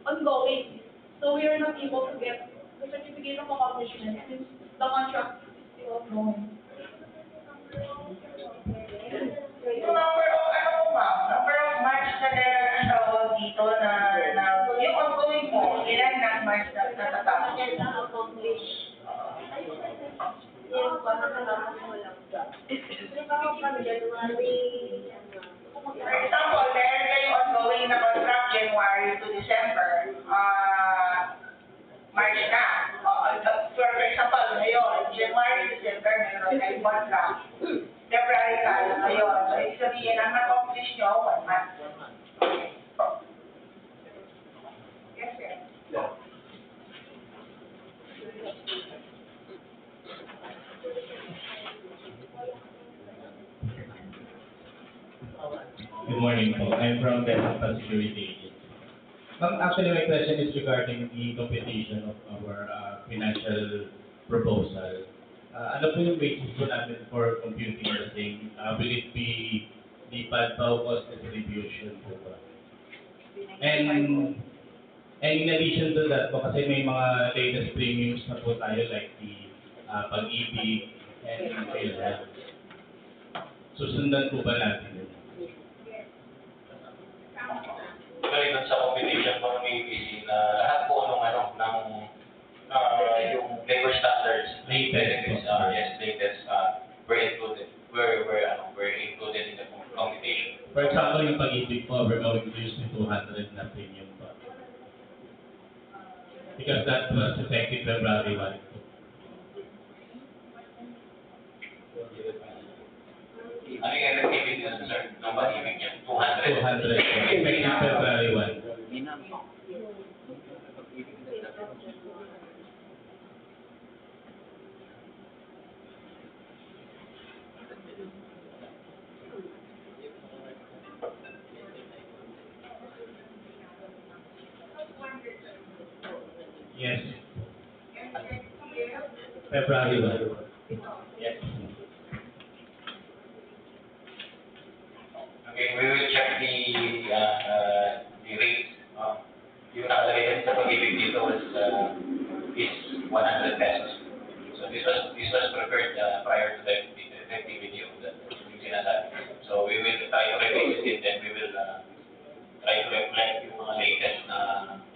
ongoing, so we are not able to get the certificate of accomplishment since the contract is still ongoing. Yung number of, ma'am, number of months na nilalasawa dito yung ongoing mo, ilan na months na natatapos? For example, meron kayong ongoing na contract January to December, March na. For example, ngayon, January to December, meron kayong contract. February tayo ngayon. So, ibig sabihin, ang na-accomplish nyo, 1 month. Yes, sir. Good morning po. I'm from the National Security Agency. Actually, my question is regarding the competition of our financial proposal. Ano po yung basis po namin for computing the thing? Will it be the PADPAW cost distribution po ba? And in addition to that po, kasi may mga latest premiums na po tayo like the Pag-ibig and PhilHealth. Susundan po ba natin yun? Sorry, dun sa competition po ng ABC na lahat po yung labor standards, latest, were included. Were included in the computation. For example, yung Pag-ibig po, we're going to use the 200 na premium po. Because that was effective February 1. Ano yung effective na, sir? Nung Pag-ibig niya? 200. 200. Effective February 1. Yes. February 1. Yes. Okay, we will check the rate. Yung nakalagay din sa Pag-ibig dito is 100 pesos. So this was prepared prior to the effectivity of the yung sinasabi. So we will we will try to reflect yung mga latest na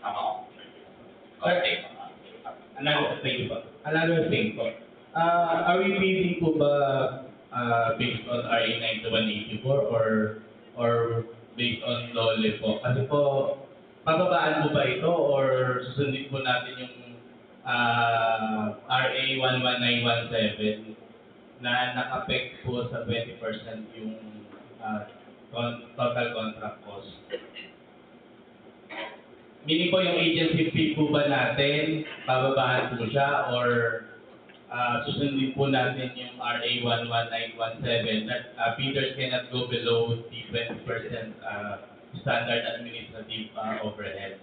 amount. Costing. Thank you po. Another thing po. Are we bidding po ba based on RA 9184 or based on LOLE po? Kasi po, pababaan mo ba ito or susundin po natin yung RA 11917 na nakapeg po sa 20% yung total contract cost? Meaning po yung agency fee po ba natin, bababaan po siya or susundin po natin yung RA 11917 that bidders cannot go below the 20% standard administrative overhead.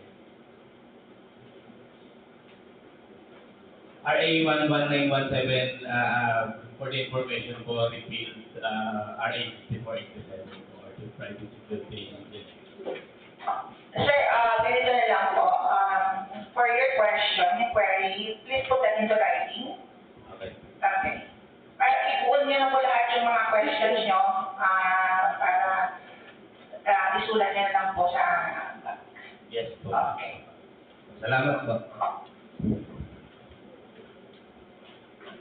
RA 11917 for the information po repeat RA 6487 for the private security agency. Sir, ganito na lang po. For your question, inquiry, please put that into writing. Okay. Okay. Para ipuon niyo na po lahat yung mga questions niyo para isulat niyo na lang po sa Yes po. okay. Salamat po.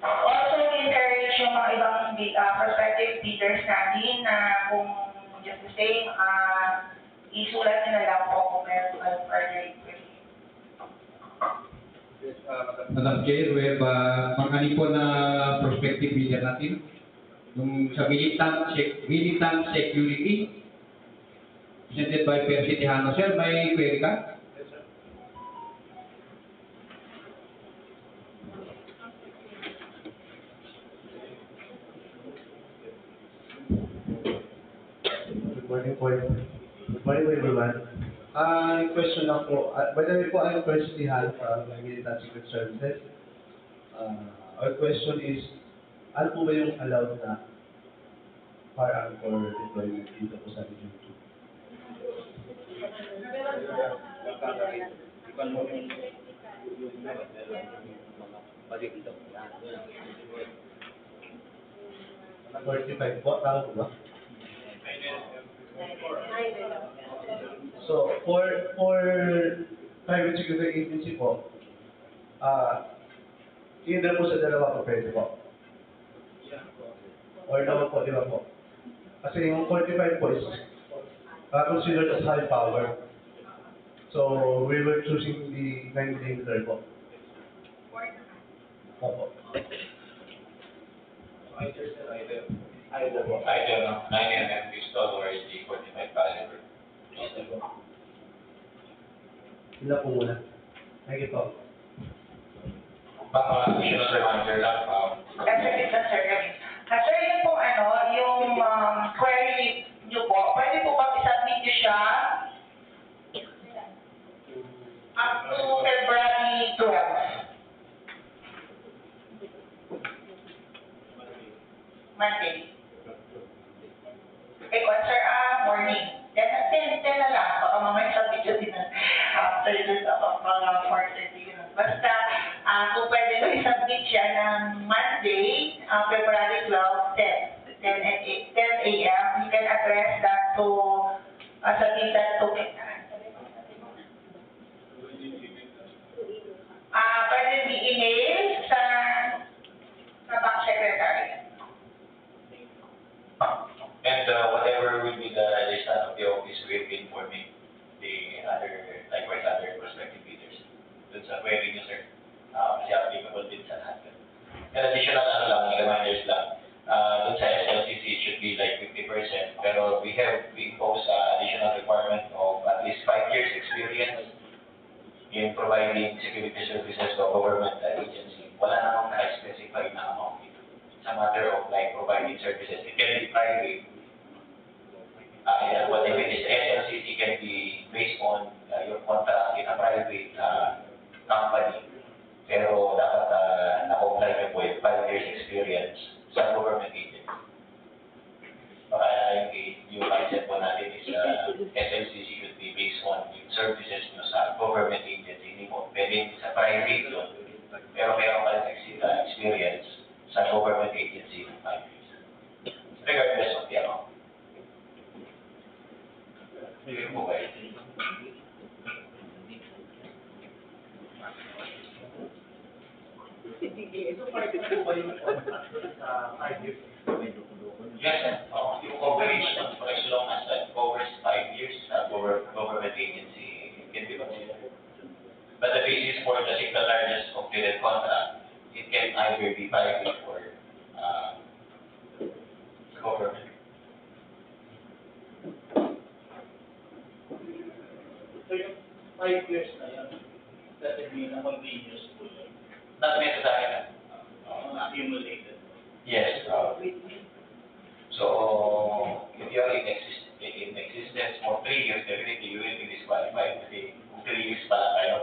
Also, we encourage yung mga ibang prospective bidders natin na kung just the same, isulat niyo na lang po kung meron further inquiry. Madam Chair, we have mga po na prospective bidder natin. Yung sa militant security, presented by Percy Tejano. Sir, may query ka? Yes, sir. Good morning po. Good morning po everyone. Question lang po. By the way po, I'm Percy Tejano from Militant Secret Services. Our question is, ano po ba yung allowed na firearm for deployment dito po sa Region 45 po, tama po ba? So, for private security agency po, either po sa dalawa po pwede po. Or naman po, di ba po? Kasi yung 45 po is considered as high power. So, we were choosing the 9mm po. Opo. Either 9mm pistol or the 45 caliber. Sila po muna. Thank you po. Baka additional reminder lang, That's a sir. Sir, yun po yung query niyo po, pwede po bang isubmit niyo siya up to February 12? Monday. Eh, sir, morning. 10 na lang. Baka mamaya submit yun din after this, mga 4:30 yun. Basta, kung pwede nyo isubmit siya ng Monday, February 12, 10 a.m., you can address that to, submit that to, pwede i-email sa bank secretary. And whatever will be the staff of the office, we'll be informing the likewise other prospective bidders. Dun sa query niyo, sir. Kasi applicable din sa lahat. And additional reminders lang. Dun sa SLCC, it should be like 50%. Pero we impose additional requirement of at least 5 years experience in providing security services to a government agency. Wala namang na-specify na amount dito. It's a matter of like providing services. It can be private. What I mean is SLCC can be based on your contract in a private company. Pero dapat na-comply mo po yung 5 years experience sa government agency. Baka yung mindset po natin is SLCC should be based on yung services nyo sa government agency. Hindi po pwedeng sa private yun. Pero meron ka experience sa government agency ng 5 years. Regardless of the amount. We will provide. Yes, yung coverage, for as long as that covers 5 years, government agency can be considered. But the basis for the single largest completed contract, it can either be private or government. So yung 5 years na yun, that would mean a continuous po yun. Not necessarily na. Accumulated. Yes. So, if you are in existence for 3 years, definitely you will be disqualified. Kasi kung 3 years pa lang kayo.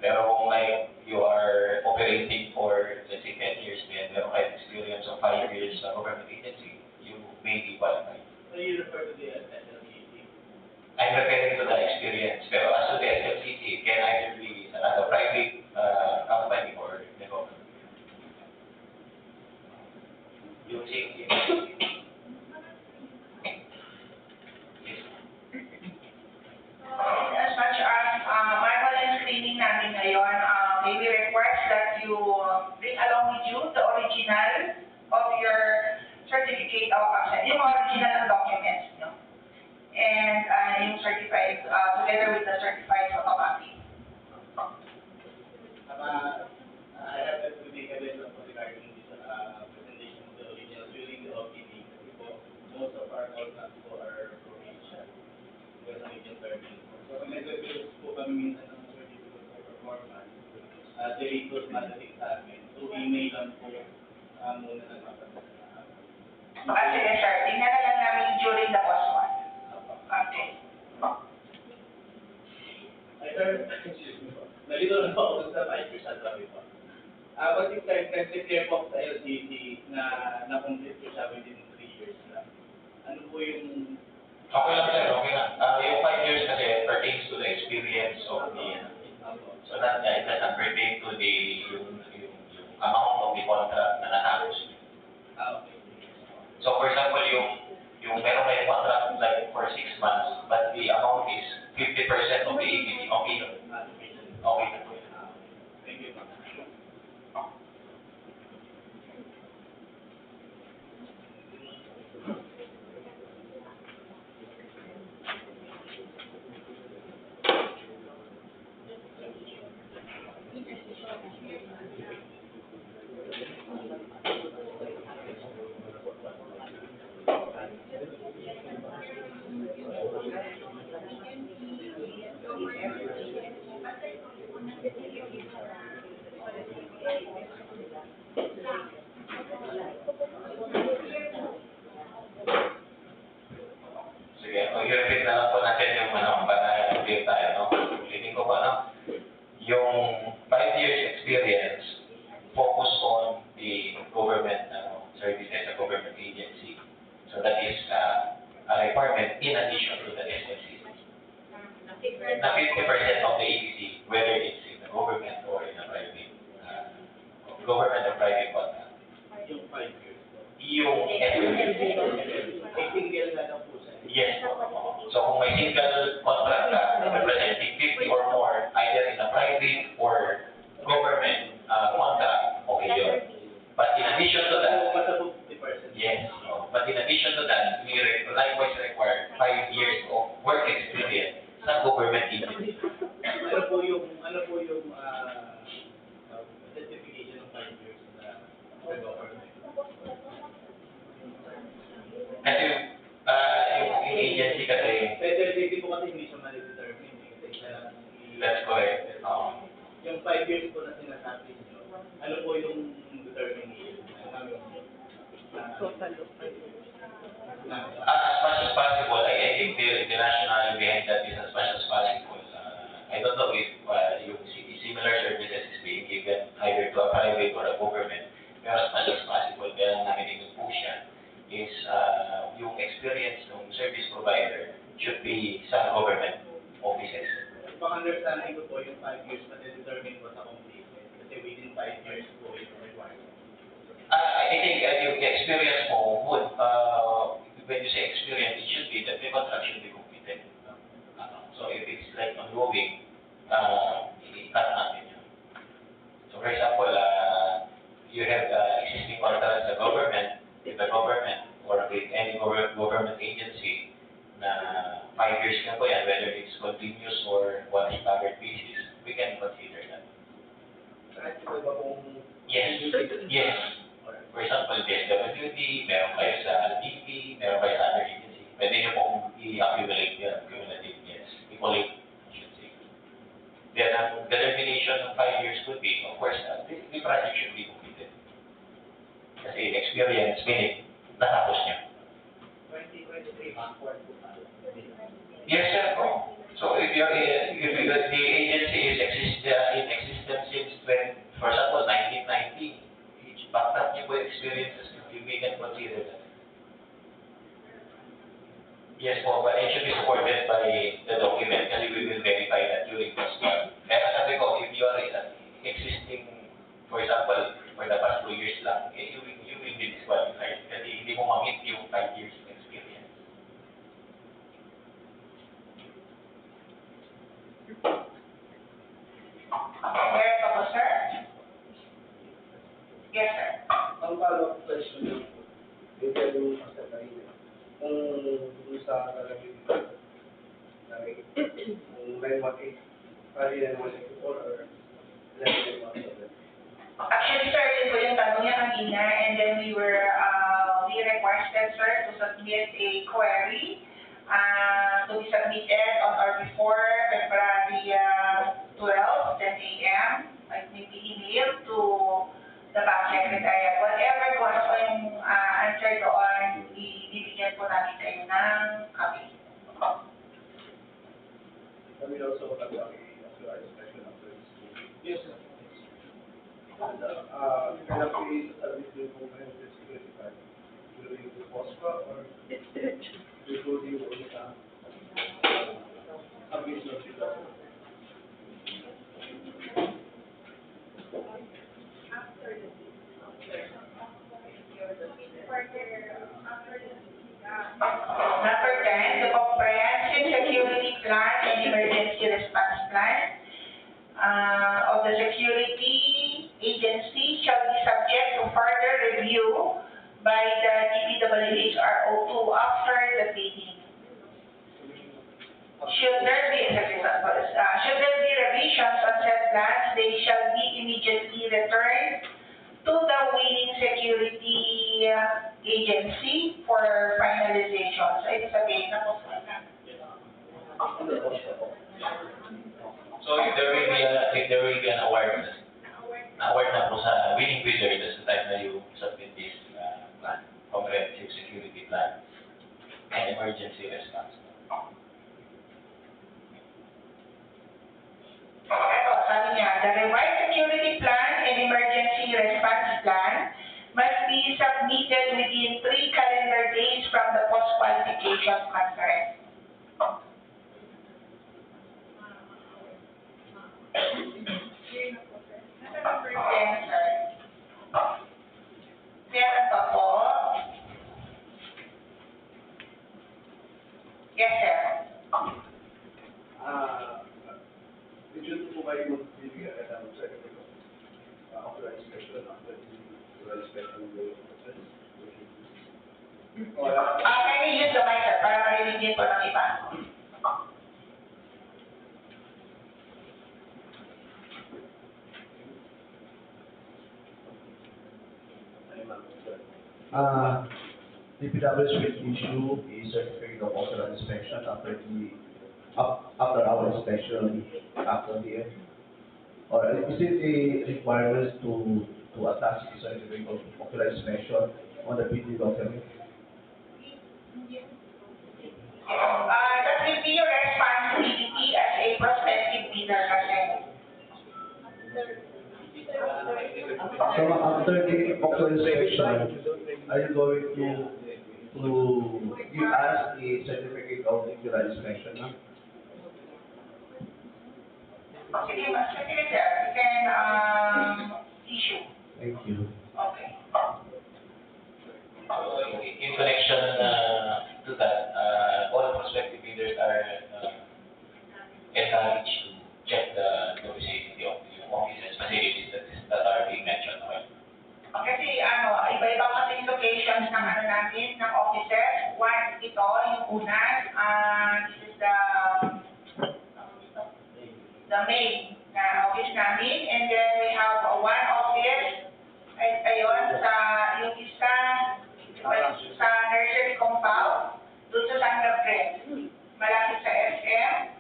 Pero kung like you are operating for, let's say, 10 years, then meron kayo experience of 5 years sa government agency, you may be qualified. So you refer to the SLCC? I'm referring to the experience. Pero as to the SLCC, it can either be a private company or the government. Using As much as manual and screening namin ngayon, may we request that you bring along with you the original of your certificate of absence, yung original ng documents nyo. And yung certified, together with the certified photocopy. I have to make a list of regarding this presentation of the original during the OPD. Kasi po, most of our contracts po are provincial. Because ang agent learning. So kung nag-reviews po kami minsan ng certificate of performance, the resource madating sa amin. So email lang po muna nagpapadala. Sige sir, tingnan na lang namin during the cost one. Okay. Ay sir, excuse me po. Nalito lang po ako dun sa 5 years at sabi po. Pag nag-declare po sa LCC na na-complete po siya within 3 years lang. Ano po yung... okay lang sir, okay lang. Yung 5 years kasi pertains to the experience of the, so that it doesn't pertain to the, yung amount of the contract na natapos. Okay. So for example, yung meron kayong contract like for 6 months, but the amount is 50% of the APC, okay lang. Okay lang. Thank you. Sige, i-repeat na lang po natin yung para clear tayo, no? Ulitin ko po, no? Yung 5 years experience, focus on the government services, a government agency. So that is a requirement in addition to the SLCC. Na 50% of the APC, whether it's in the government or in a private, government or private contract. Yung 5 years. Yung SLCC. Single na lang po siya. Yes. So kung may single contract ka, representing 50 or more, either in a private or government contract, okay yun. But in addition to that, yes. But in addition to that, we likewise require 5 years of work experience sa government agency. Ano po yung certification of 5 years sa government? Kasi yung agency kasi, SLCC po kasi hindi siya ma-determine. Kasi isa lang. that's correct. Yung 5 years po na sinasabi niyo, ano po yung determination? Total of As much as possible, I think the rationale behind that is as much as possible. I don't know if yung similar services is being given either to a private or a government, pero as much as possible, kaya namin inupush yan, is yung experience ng service provider should be sa government offices. Pang understanding ko po yung 5 years na determine po sa completion. Kasi within 5 years po yung requirement. I think yung experience mo would, when you say experience, it should be that the contract should be completed. yan po yan, whether it's continuous or one staggered basis, we can consider that. Yes, yes. For example, DSWD, meron kayo sa DP, meron kayo sa other agency. Pwede nyo pong i-accumulate yan, cumulative, yes. Equalate, I should say. Then, the definition of 5 years could be, of course, the project should be completed. Kasi experience, meaning, natapos niya. 2023 backward. Yes, sir. So if the agency is in existence since for example, 1990, backed up niyo po experiences, we can consider that. Yes po, but it should be supported by the document kasi we will verify that during this year. Kaya sabi ko, if you are existing, for example, for the past 2 years lang, you will be disqualified kasi hindi mo ma-meet yung 5 years of experience. Meron pa po, sir? Yes, sir. Ang follow-up question yung sa kanina, kung sa talagang kung 918, pari 918 or 1117. Actually, sir, yun po yung tanong niya kanina, and then we requested, sir, to submit a query to be submitted on or before February 12, 10 a.m. Like maybe email to the back secretariat. Whatever kung ano po yung answer doon, ibibigyan po namin sa inyo ng copy. Kami also mag-actualize special upgrades. Yes, sir. And, kailan po i-submit yung kung may security card? During the POSPA or before the submission of the document? Number 10, the comprehensive security plan and emergency response plan of the security agency shall be subject to further review by the DPWH RO2 after the bidding. Should there be revisions on said plans, they shall be immediately returned to the winning security agency for finalization. So, ibig sabihin na po sa So if there will be an award na po sa winning bidder, that's the time na you submit this plan, comprehensive security plan and emergency response. Ito, sabi niya, the revised security plan and emergency response plan must be submitted within 3 calendar days from the post-qualification conference. Yes, sir. Meron pa po. Yes, sir. Did you provide mo bibigyan ka ng certificate of authorized special after the authorized special process? Can you use the mic, sir, para marinig din po ng iba? DPWH will issue a certificate of authorized inspection after our inspection after the end. Or is it a requirement to attach the certificate of authorized inspection on the PD document? That will be your responsibility as a prospective bidder kasi. So after the authorized inspection, are you going to give us the certificate of authorized inspection? No? Sige, sir. You can issue. Thank you. Okay. In connection to that, all prospective bidders are encouraged to check the vicinity of the offices, facilities that are being mentioned. Okay? Kasi iba-iba kasi yung locations ng natin, ng offices. One, ito, yung una, this is the the main na office namin. And then we have one office, ayun, yung isa, sa nursery compound, doon sa San Gabriel, malapit sa SM.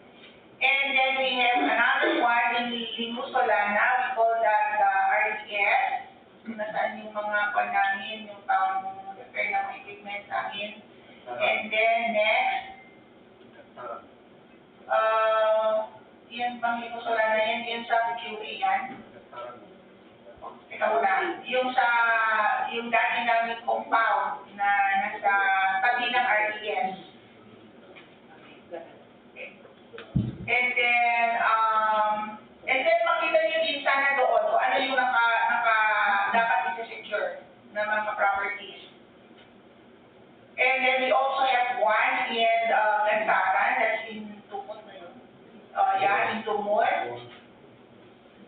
And then we have another one in Limusolana, we call that the RDS, nasaan yung mga kwan namin, yung pang-repair ng equipment namin. And then next, yan bang Limusolana yan, yun sa QA yan. Teka muna, yung dati namin compound na nasa tabi ng RDS. And then makita niyo din sana doon kung ano yung dapat i-secure na mga properties. And then we also have one in Lantaran, that's in Tumon na yun. In Tumon.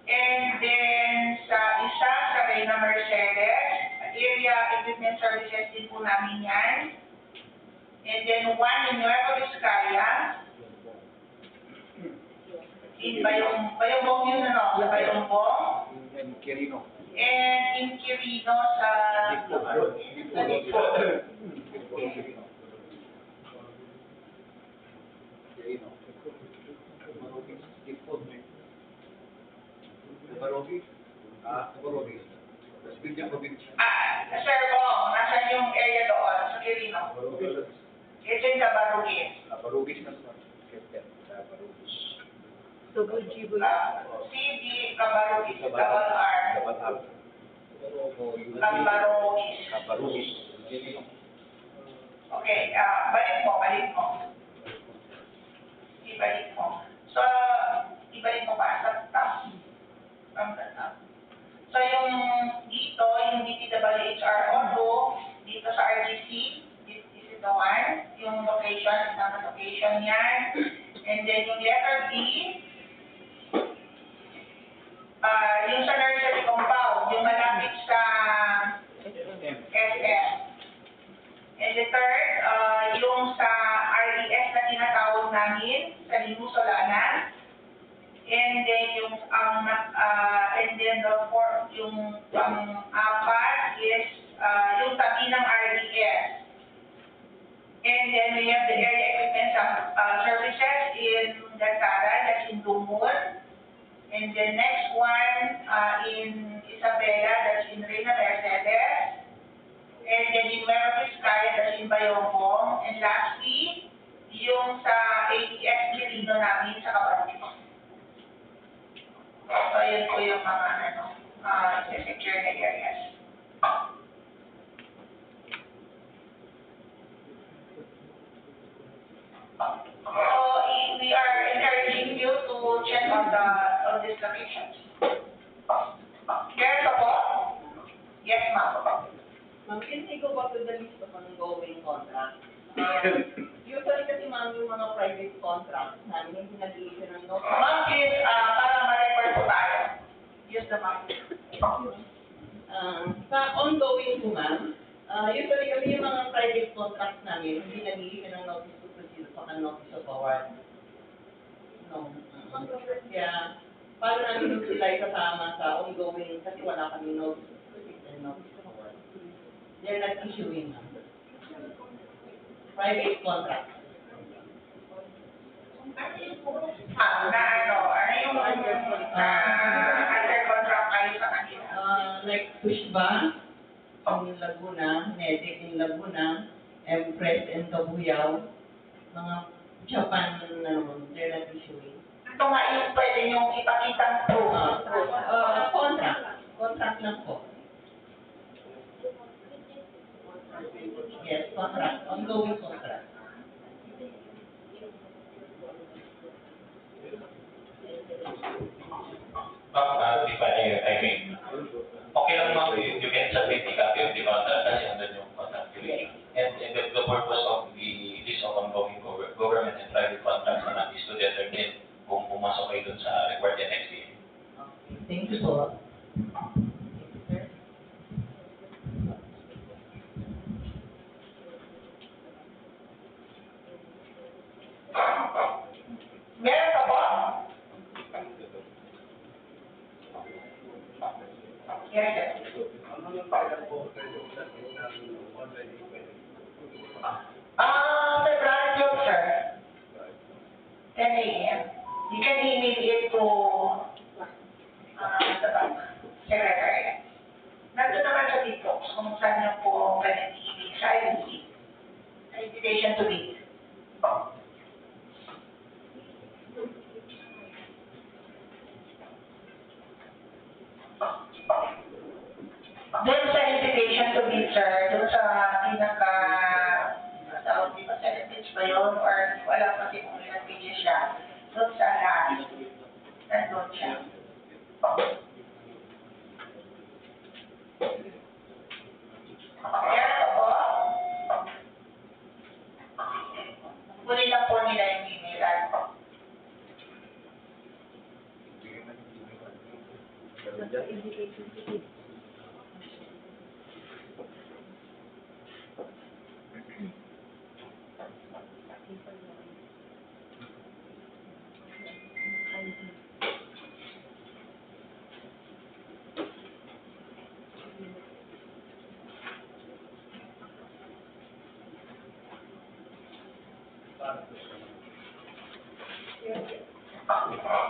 And then sa isa, sa Reina Mercedes, area equipment services din po namin yan. And then one in Nueva Vizcaya. In Bayongbong yun, ano? Sa Bayongbong. And Quirino. And in Quirino sa Dippo. Sir Bong, nasan yung area doon sa Quirino? It's in Cabarugis. CD Cabarugis, double R. Cabarugis. Okay, balik mo. Ibalik mo. So, ibalik mo pa sa top. From the top. So, yung dito, yung DPWH auto, dito sa RGC, this is the one, yung location, isang location yan. And then yung letter B, yung sa nursery compound, yung malapit sa SM. And the third, yung sa RES na tinatawag namin, sa Limusolana. And then yung yung pang-apat is yung tabi ng RES. And then we have the area equipment services in Dantara, that's in Dumon. And the next one in Isabela, that's in Reina Mercedes. And then in Nueva Vizcaya, that's in Bayongbong. And lastly, yung sa ATS Quirino namin sa Cabarugis. So, yun po yung mga secure na areas. So, we are encouraging you to check on these locations. Yes, po? Yes, ma'am. Ma'am, can you go back to the list of ongoing contracts? Usually kasi ma'am, yung mga private contracts namin, hindi nag-i-issue ng notice. Ma'am, please, para ma-record po tayo. Use the mic. Sa ongoing po ma'am, usually kasi yung mga private contracts namin, hindi nag-i-issue ng notice to proceed o notice of award. No. Kaya, paano namin yung sila kasama sa ongoing kasi wala kami notice to proceed and notice of award. They're not issuing ma'am. Private contract. Ano yung under contract kayo sa kanila? Like Pushba in Laguna, Nedic in Laguna, Empress in Cabuyao, mga Japan they're not issuing. Ito nga yung pwede niyong ipakitang proof. Contract lang po. Yes, contract, ongoing contract. Ma'am, if I mean, okay lang ma'am, you can submit a copy of the contract kasi under yung contract duration. And the purpose of this ongoing government and private contracts naman is to determine kung pumasok kayo dun sa required NXT. Thank you po. Meron ka po? February 12, sir. 10 a.m. You can email it to the bank secretary. Nandun naman sa TikTok kung saan niyo po pwede i-email sa IDC. Invitation to meet. Doon sa invitation to meet, sir, doon sa pinaka, tawag di ba, 7 page ba yun? Or wala kasi kung ilang pages siya. Doon sa last, nandun siya. Kaya ito po, kunin lang po nila yung email po.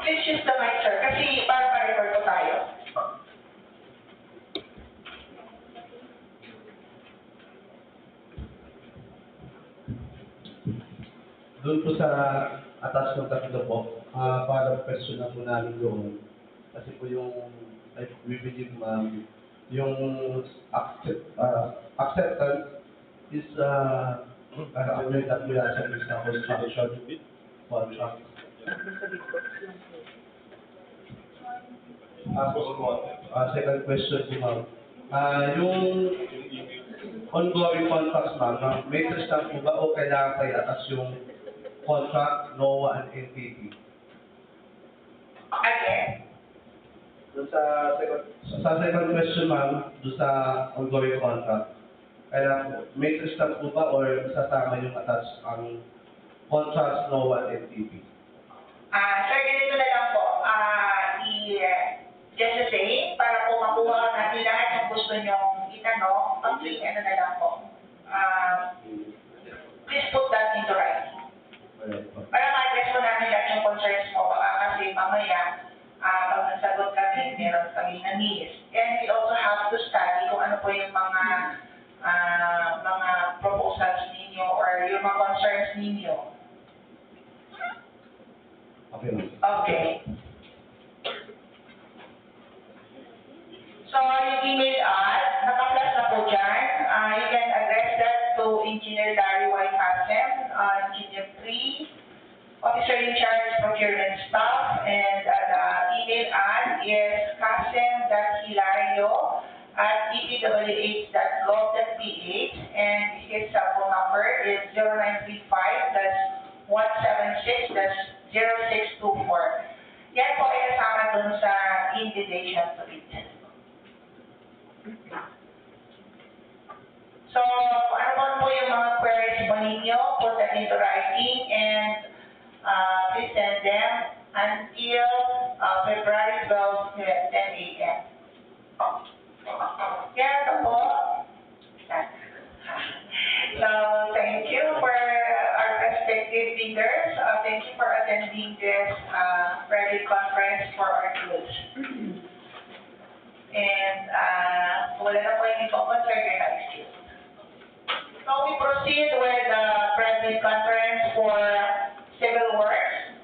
Please use the mic, sir, kasi para ma-record po tayo. Doon po sa atas ng tatlo po, para question na po namin doon. Kasi po yung, we believe ma'am, yung acceptance is under DPWH is na construction contract. Second question po ma'am. Yung ongoing contracts ma'am, may lang po ba o kailangan kayo atas yung contract, NOAA, and NTP? Again? Doon sa second question ma'am, doon sa ongoing contract, kailangan may lang po ba or sasama yung atas ang contracts, NOAA, and NTP? Sir, ganito na lang po. Just the same, para po makuha natin lahat ng gusto nyong itanong, ano na lang po. Please put that into writing. Para ma-address po namin lahat yung concerns mo, baka kasi mamaya, pag nasagot kami, meron kami na-miss. And we also have to study kung ano po yung mga proposals ninyo or yung mga concerns ninyo. Okay. Okay. So, yung email naka-flash na po dyan. You can address that to Engineer Larry Y. Hasem, Engineer 3, Officer in Charge Procurement Staff, and the email is kasem.hilario@dpwh.gov.ph, and his cell phone number is 0935-176-0624. Yan po ay kasama dun sa invitation to meet. So, ano man po yung mga queries mo ninyo, put that into writing and please send them until February 12, 10 a.m. Kaya ito po. So, thank you for our respective leaders. Thank you for attending this private conference for our groups. And wala na po yung ipaponsor your excuse. So we proceed with the private conference for civil works.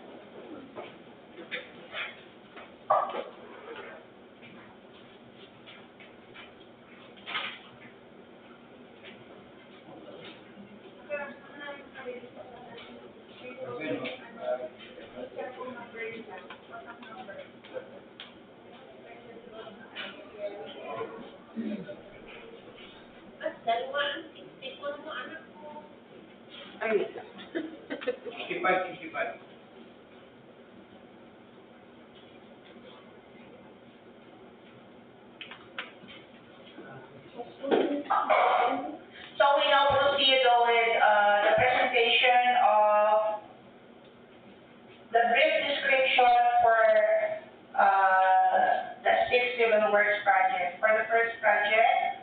So we now proceed with the presentation of the brief description for the 6 civil works project. For the first project,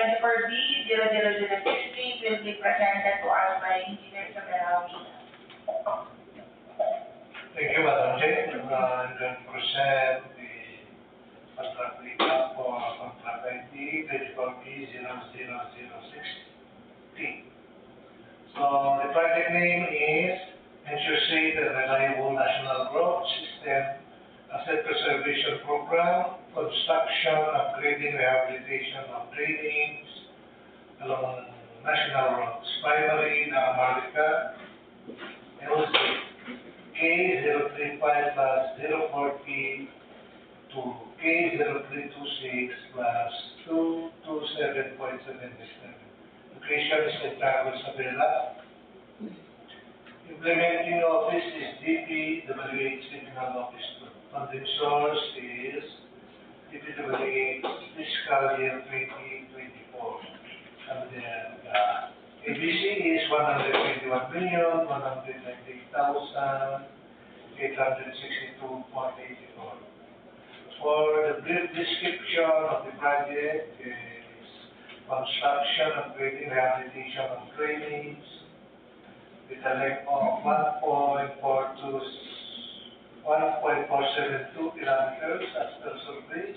2024B00060 will be presented to us by Engineer Maharlika. Thank you, Madam Chair. I'm going to present the contract recap for contract ID 24B00060. So the project name is Ensure Safe and Reliable National Road System Asset Preservation Program, Construction, Upgrading, Rehabilitation of Drainage along National Roads, primary Maharlika, LC K035+040 to K0326+227.77. Location is in Tagos, Sabela. Implementing office is DPWH Regional Office 2. Funding source is DPWH Fiscal Year 2024. And then ABC is 121,198,862.84. For the brief description of the project is construction, upgrading, rehabilitation of drainage with a length of 1.472 kilometers as per survey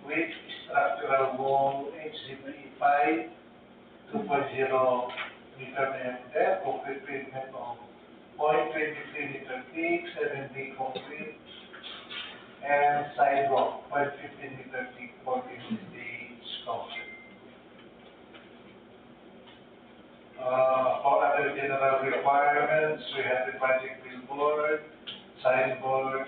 with structural wall HDP 5 2.0 meter diameter, concrete pavement of 0.23 meter thick, 7D concrete, and sidewalk 0.15 meter thick, 14 inch concrete. For other general requirements, we have the project billboard, signboard,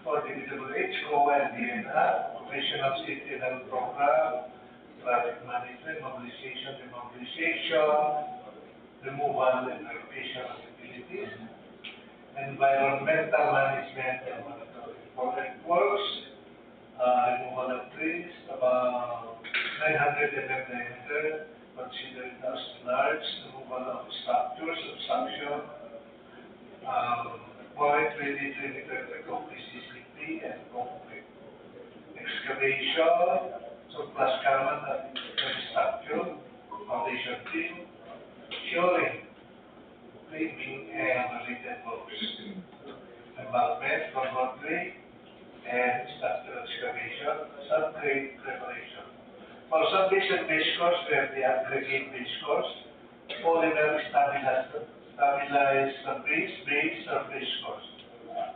for the DPWH, COA and DNR, Professional Safety and Health Program, traffic management, mobilization, demobilization, removal and relocation of utilities, environmental management and monitoring. For earthworks, removal of trees, about 900 mm diameter, considered as large, removal of structures, obstruction, 0.23 meter of PCCP and concrete. Excavation, surplus common and structure, foundation fill, shoring, framing and related works. Embankment, roadway, and structural excavation, subgrade preparation. For sub-base and base course, we have the aggregate base course, polymer stabilized sub-base, base, sub-base course.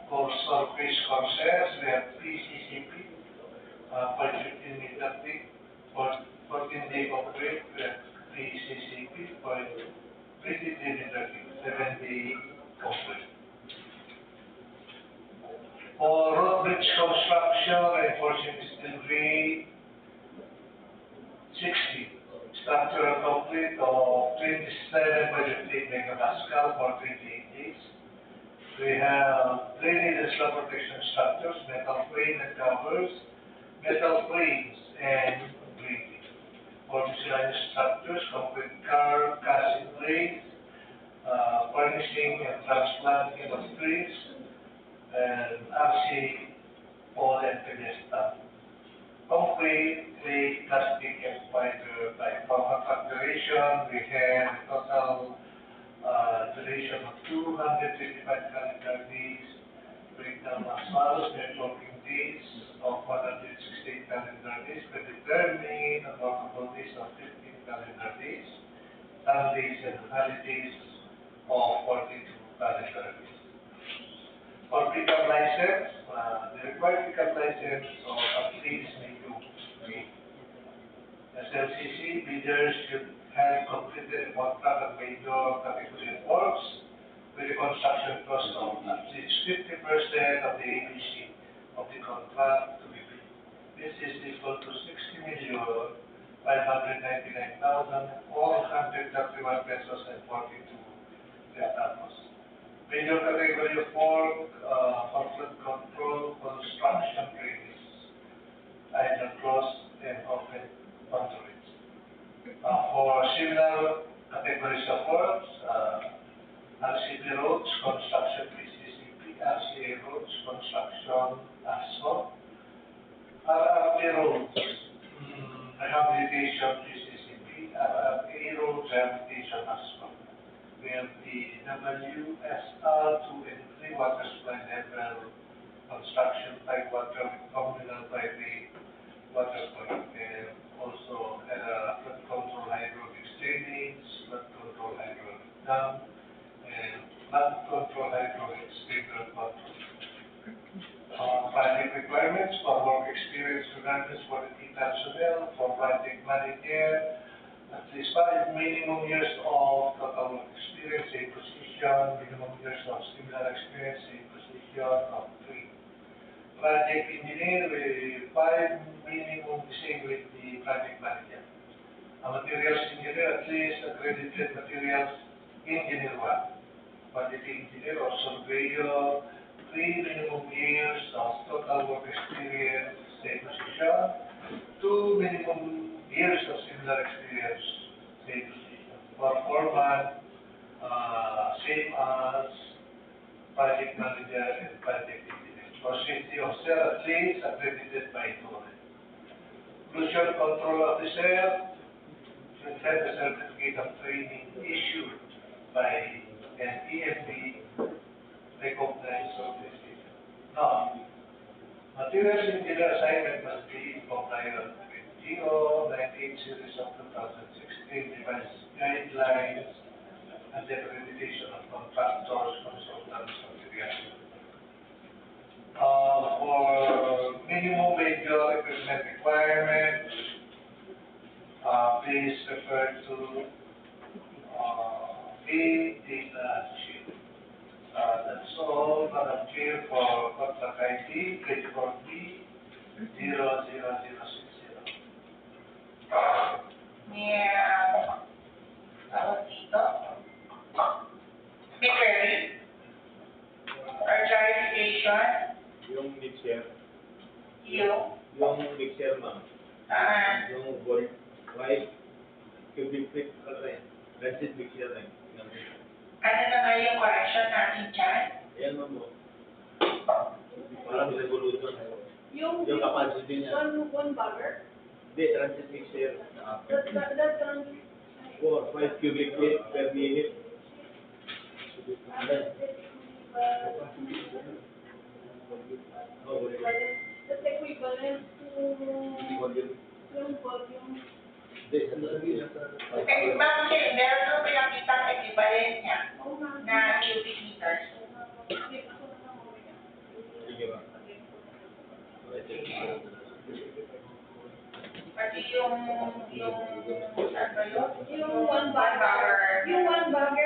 For surface courses, we have PCCP, 0.15 meter thick, 14D concrete, we have PCCP, 0.23 meter thick, 7D concrete. For road bridge construction, reinforcing steel grade 60, structural concrete of 27.58 megapascal for 28 days. We have drainage and slab protection structures, metal frame and covers, metal frames and grading. For miscellaneous structures, concrete curb, casting blades, furnishing and transplanting of trees, and RC pole and pedestal. Concrete, clay, plastic, and fiber type. For contract duration, we have a total duration of 255 calendar days, breakdown as follows: networking days of 168 calendar days, predetermined and workable days of 15 calendar days, Sundays and holidays of 42 calendar days. For pickup license, the required pickup license of at least may do 3. SLCC bidders should have completed a contract of major category works with a construction cost of at least 50% of the ABC of the contract to be bid. This is equal to 60,599,431 pesos and 42 centavos. Major category of work, flood control, construction drainage, either closed and open conduits. For similar categories of works, RCP roads, construction PCCP, RCA roads, construction asphalt, RRP roads, Rehabilitation, PCCP, Aero Rehabilitation as well. We have the WSR 2 and 3 water supply level construction, pipe water, communal piping, water pipe, and also flood control hydraulic drainage, flood control hydraulic dam, and flood control hydraulic sprinkler control. Project requirements for work experience regardless for the team personnel, for project manager, at least 5 minimum years of total work experience, same position, minimum years of similar experience, same position of 3. Project engineer with 5 minimum, the same with the project manager. A materials engineer, at least accredited materials engineer 1. Quantity engineer or surveyor, 3 minimum years of total work experience, same position. 2 minimum years of similar experience, same position. For foreman, same as project manager and project engineer. For safety officer, at least accredited by TORE. Pollution control officer should have a certificate of training issued by an EMB recognized organization. Now, materials engineer assignment must be in compliance with GO 19 series of 2016 revised guidelines and the accreditation of contractors, consultants, materials. For minimum major equipment requirements, please refer to the data sheet. That's all, Madam Chair, for contract ID 34B 00060. Yeah. Tawag dito. May query? Or clarification? Yung mixer, Yung, mixer ma'am, yung volt, white, cubic feet, transit mixer na yun. ano na nga yung correction natin dyan? Ayan ma'am mo. Parang revolution. Yung capacity niya. one bagger, Hindi, transit mixer. that's 4, 5 cubic feet per minute. that's equivalent to yung volume. Kasi bakit meron nung pinakitang equivalent niya na cubic meters. Sige ba? Pati yung, saan ba yun? Yung one bagger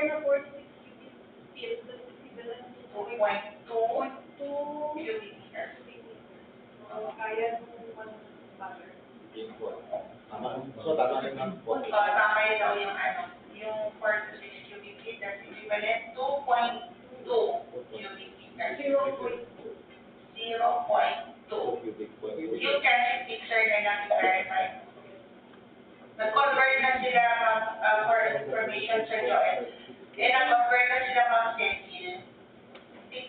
na 46 feet, that's equivalent to 2.2 cubic meters. Kaya ng one bagger. So, tama rin ma'am. Tama yun daw yung yung 4 to 6 cubic feet, that's equivalent to 2.2 cubic meters. 0.2. 0.2. Yung transit mixer na lang i-verify. Nag-convert na sila for information sa Joel. Nag-convert na sila Cecil.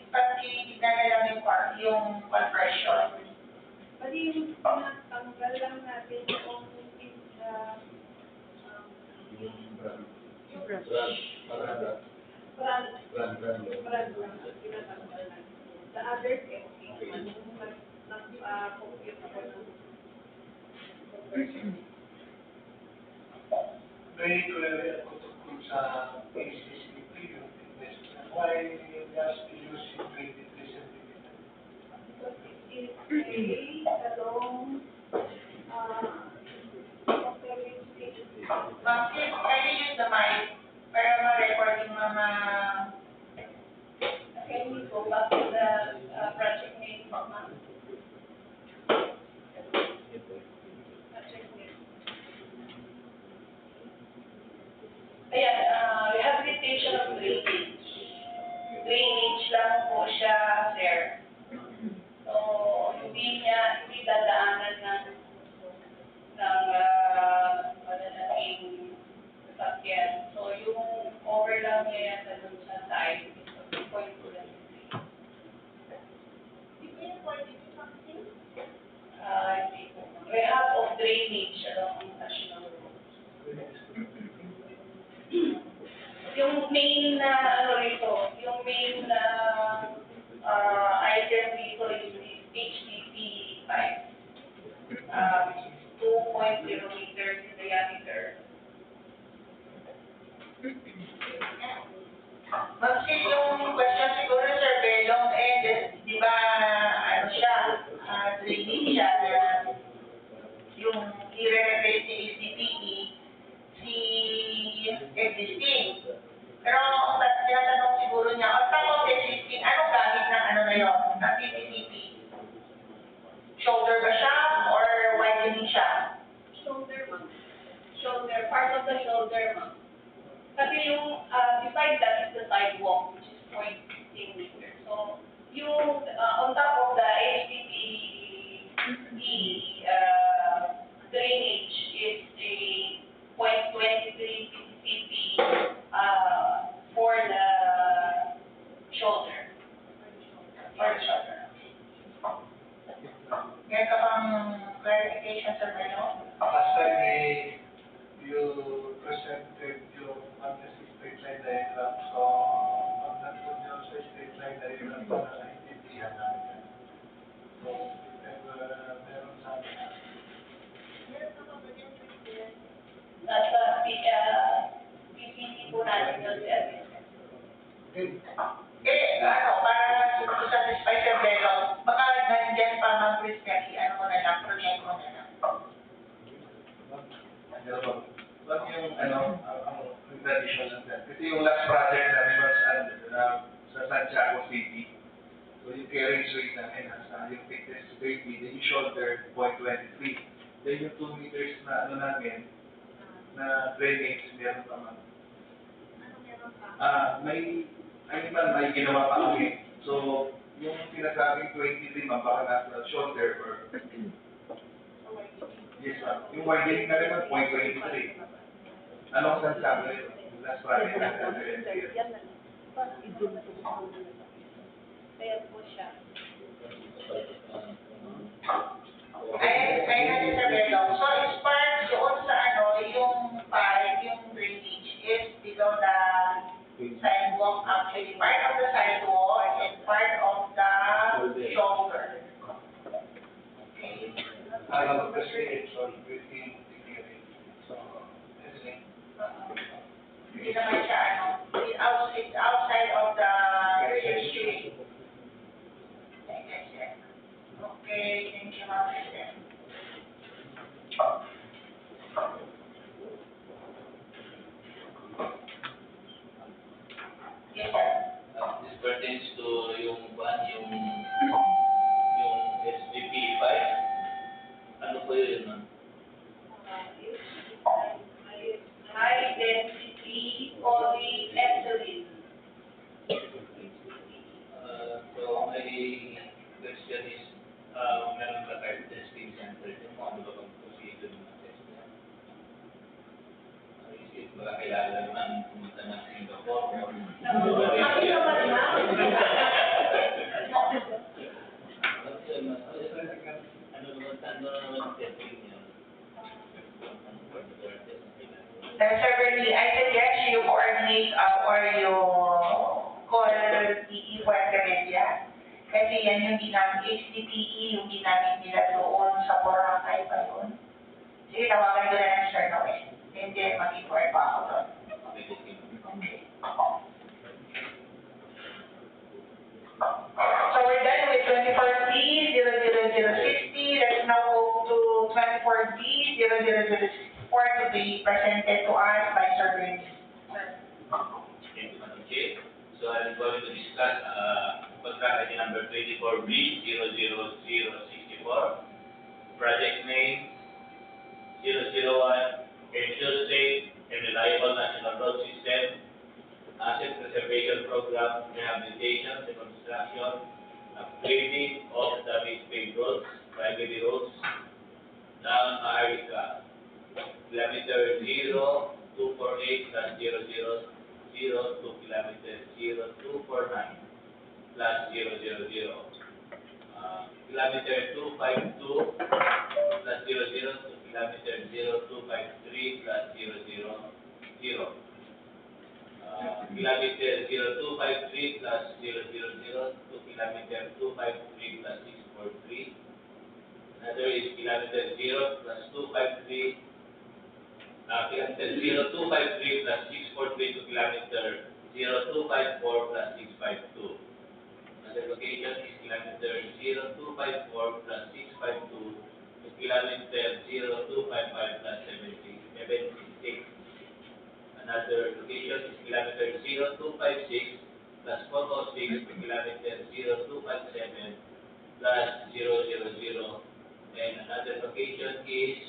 Pati tignan na lang yung conversion. Pati yung natanggal lang natin yung brand tinatanggal natin. The others, nag-compute ako ng conversion. May query ako tungkol sa PCCP, yung investment. Why you just using 23 centimeters? Because it is a long, Please, can you use the mic para ma-record yung mga... can we go back to the project name, Mama? Project name. Ayan, rehabilitation of drainage. Drainage lang po siya, sir. So, hindi dadaanan ng malalaking sasakyan. So, yung over lang niya yan sa dun sa side, 2.2 lang. Hindi po. Rehab of drainage, shoulder. For the shoulder. Meron ka bang clarification sa Mayo? Last time you presented yung straight line diagram, so pag nandun yung sa straight line diagram, para naintindihan namin yan. So, if meron sa amin. Nasa PPT po natin yun, sir. Para satisfy sa Belo, baka nandyan pa mag-respect, project mo na lang. Wag yung ang tradition lang yan. Kasi yung last project namin was sa Santiago City. So yung carriageway namin, yung thickness 30, then yung shoulder 0.23. Then yung 2 meters na namin, na drainage, meron pa man. May ginawa pa kami. So, yung sinasabing 23, baka nasa shoulder or... Yes, ma'am. Yung widening na rin, 0.23. Anong sasabi? Last project natin. Kaya po siya. Ay, nasasabi lang. So, it's part doon sa yung pipe, yung drainage is below the sidewalk, actually, part of the sidewalk and part of the shoulder. Okay. Kasi it's on 15 degree. So, Hindi naman siya, it's outside of the street. Okay, thank you, Ma'am President. Yes, sir. This pertains to yung SDP 5. Ano po yun, ma'am? High density polyethylene. So my question is, meron ba kayo testing center din? Ano ba bang procedure ng test niya? Isip ba kailangan naman pumunta ng Singapore or Malaysia? Ano naman testing niya? Sir Bernie, I suggest you coordinate or you call PE Fuerteventura. Kasi yan yung HDPE, yung ginamit nila doon sa Boracay pa yun. Sige, tawagan ko na ng Sir Noel. And then mag-inform pa ako doon. Okay. So we're done with 24B, 00060. Let's now go to 24B, 0004 to be presented to us by Sir Bernie. Thank you, Madam Chair. So I'm going to discuss contract ID number 24B 00064. Project name 001 Ensure Safe and Reliable National Road System Asset Preservation Program Rehabilitation, Reconstruction, Upgrading of the Paved roads, primary roads, Daang, Maharlika, kilometer 0248 +000 to kilometer 0249 plus 000. Kilometer 252 plus 00 to kilometer 0253 plus 000. Kilometer 0253 plus 000 to kilometer 253 plus 643. Another is kilometer 0 plus 253. Kilometer 0253 plus 643 to kilometer 0254 plus 652. Another location is kilometer 0254 plus 652 to kilometer 0255 plus 76. Another location is kilometer 0256 plus 406 to kilometer 0257 plus 000. And another location is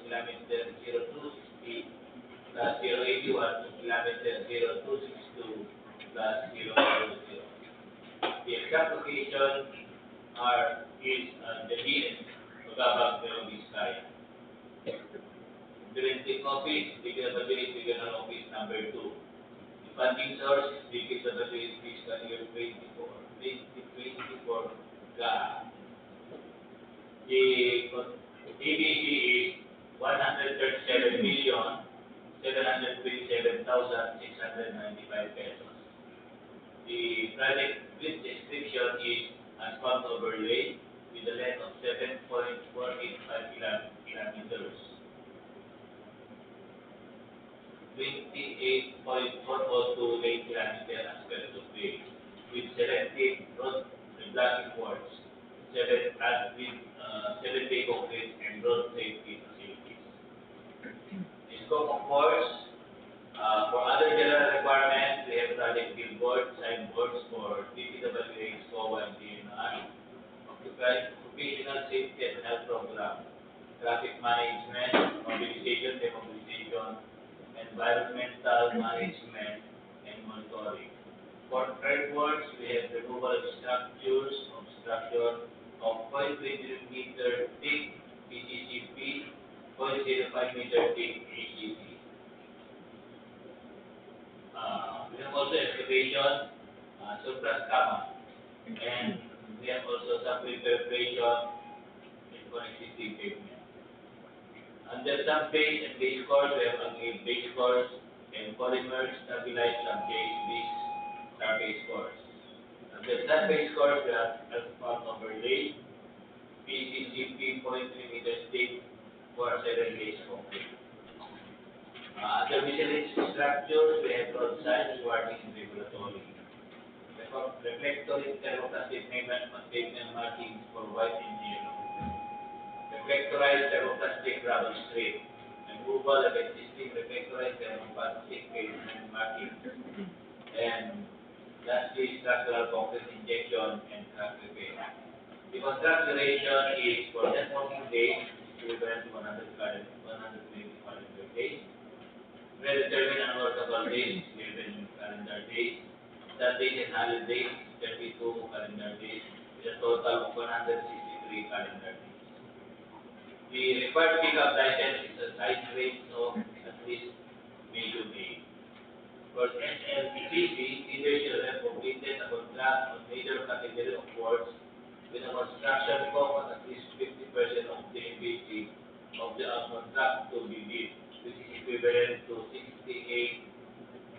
kilometer 0260 plus 081 to kilometer 0262 plus 000. The exact location is the DN, Magabang, Perong Vizcaya. Directing Office, DPWH Regional Office number 2. Funding source is DPWH fiscal year 2024 GAA. The EBC is 137,727,695 pesos. The project with description is asphalt overlay with a length of 7.485 kilometers. 28.402 kilometers asphalt way with selective road reblocking works, 7 day concrete and road safety facilities. The scope of works, for other general requirements, we have project billboards, signboards for DPWH, SOA, and DNR, occupational safety and health program, traffic management, mobilization, demobilization, environmental management, and monitoring. For earthworks, we have removal of structures, obstruction of 0.20 meter thick PCCP, 0.05 meter thick HCC. We have also excavation, supra-scama, and we have also some preparation for existing pavement. Under some base and base course, we have again base course and polymer stabilized sub-base base course. Under sub-base course, we have asphalt overlay, PCCP 0.3 meters thick for 7 base concrete. Under miscellaneous structures, we have road signs, warning, and regulatory. Reflectory thermoplastic pavement markings for white and yellow. Reflectorized thermoplastic gravel strip. Removal of existing reflectorized thermoplastic pavement markings. And lastly, structural concrete injection and crack repair. The contract duration is for 10 working days, equivalent to 120 calendar days. Predetermined and workable days, 11 calendar days. Saturdays and holidays, 32 calendar days, with a total of 163 calendar days. The required pickup license is a size range of at least May to May. For SLPC, leaders shall have completed a contract on major category of works with a construction scope at least 50% of the MBC of the contract to be bid, which is equivalent to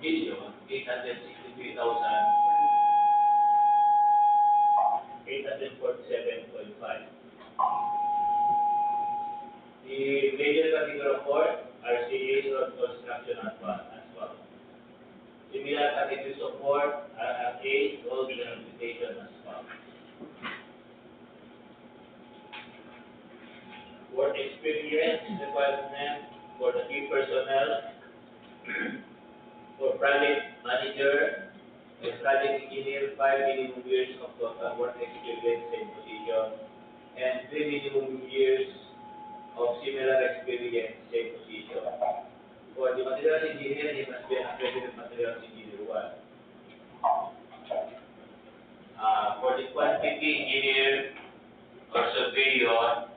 68,863,847.5. The major category of work are CAs, road construction, and asphalt. Similar categories of work are RA, road rehabilitation, and asphalt. Work experience requirement for the key personnel, for project manager and project engineer, 5 minimum years of total work experience in position, and 3 minimum years of similar experience in position. For the materials engineer, he must be an accredited materials engineer 1. For the quantity engineer or surveyor,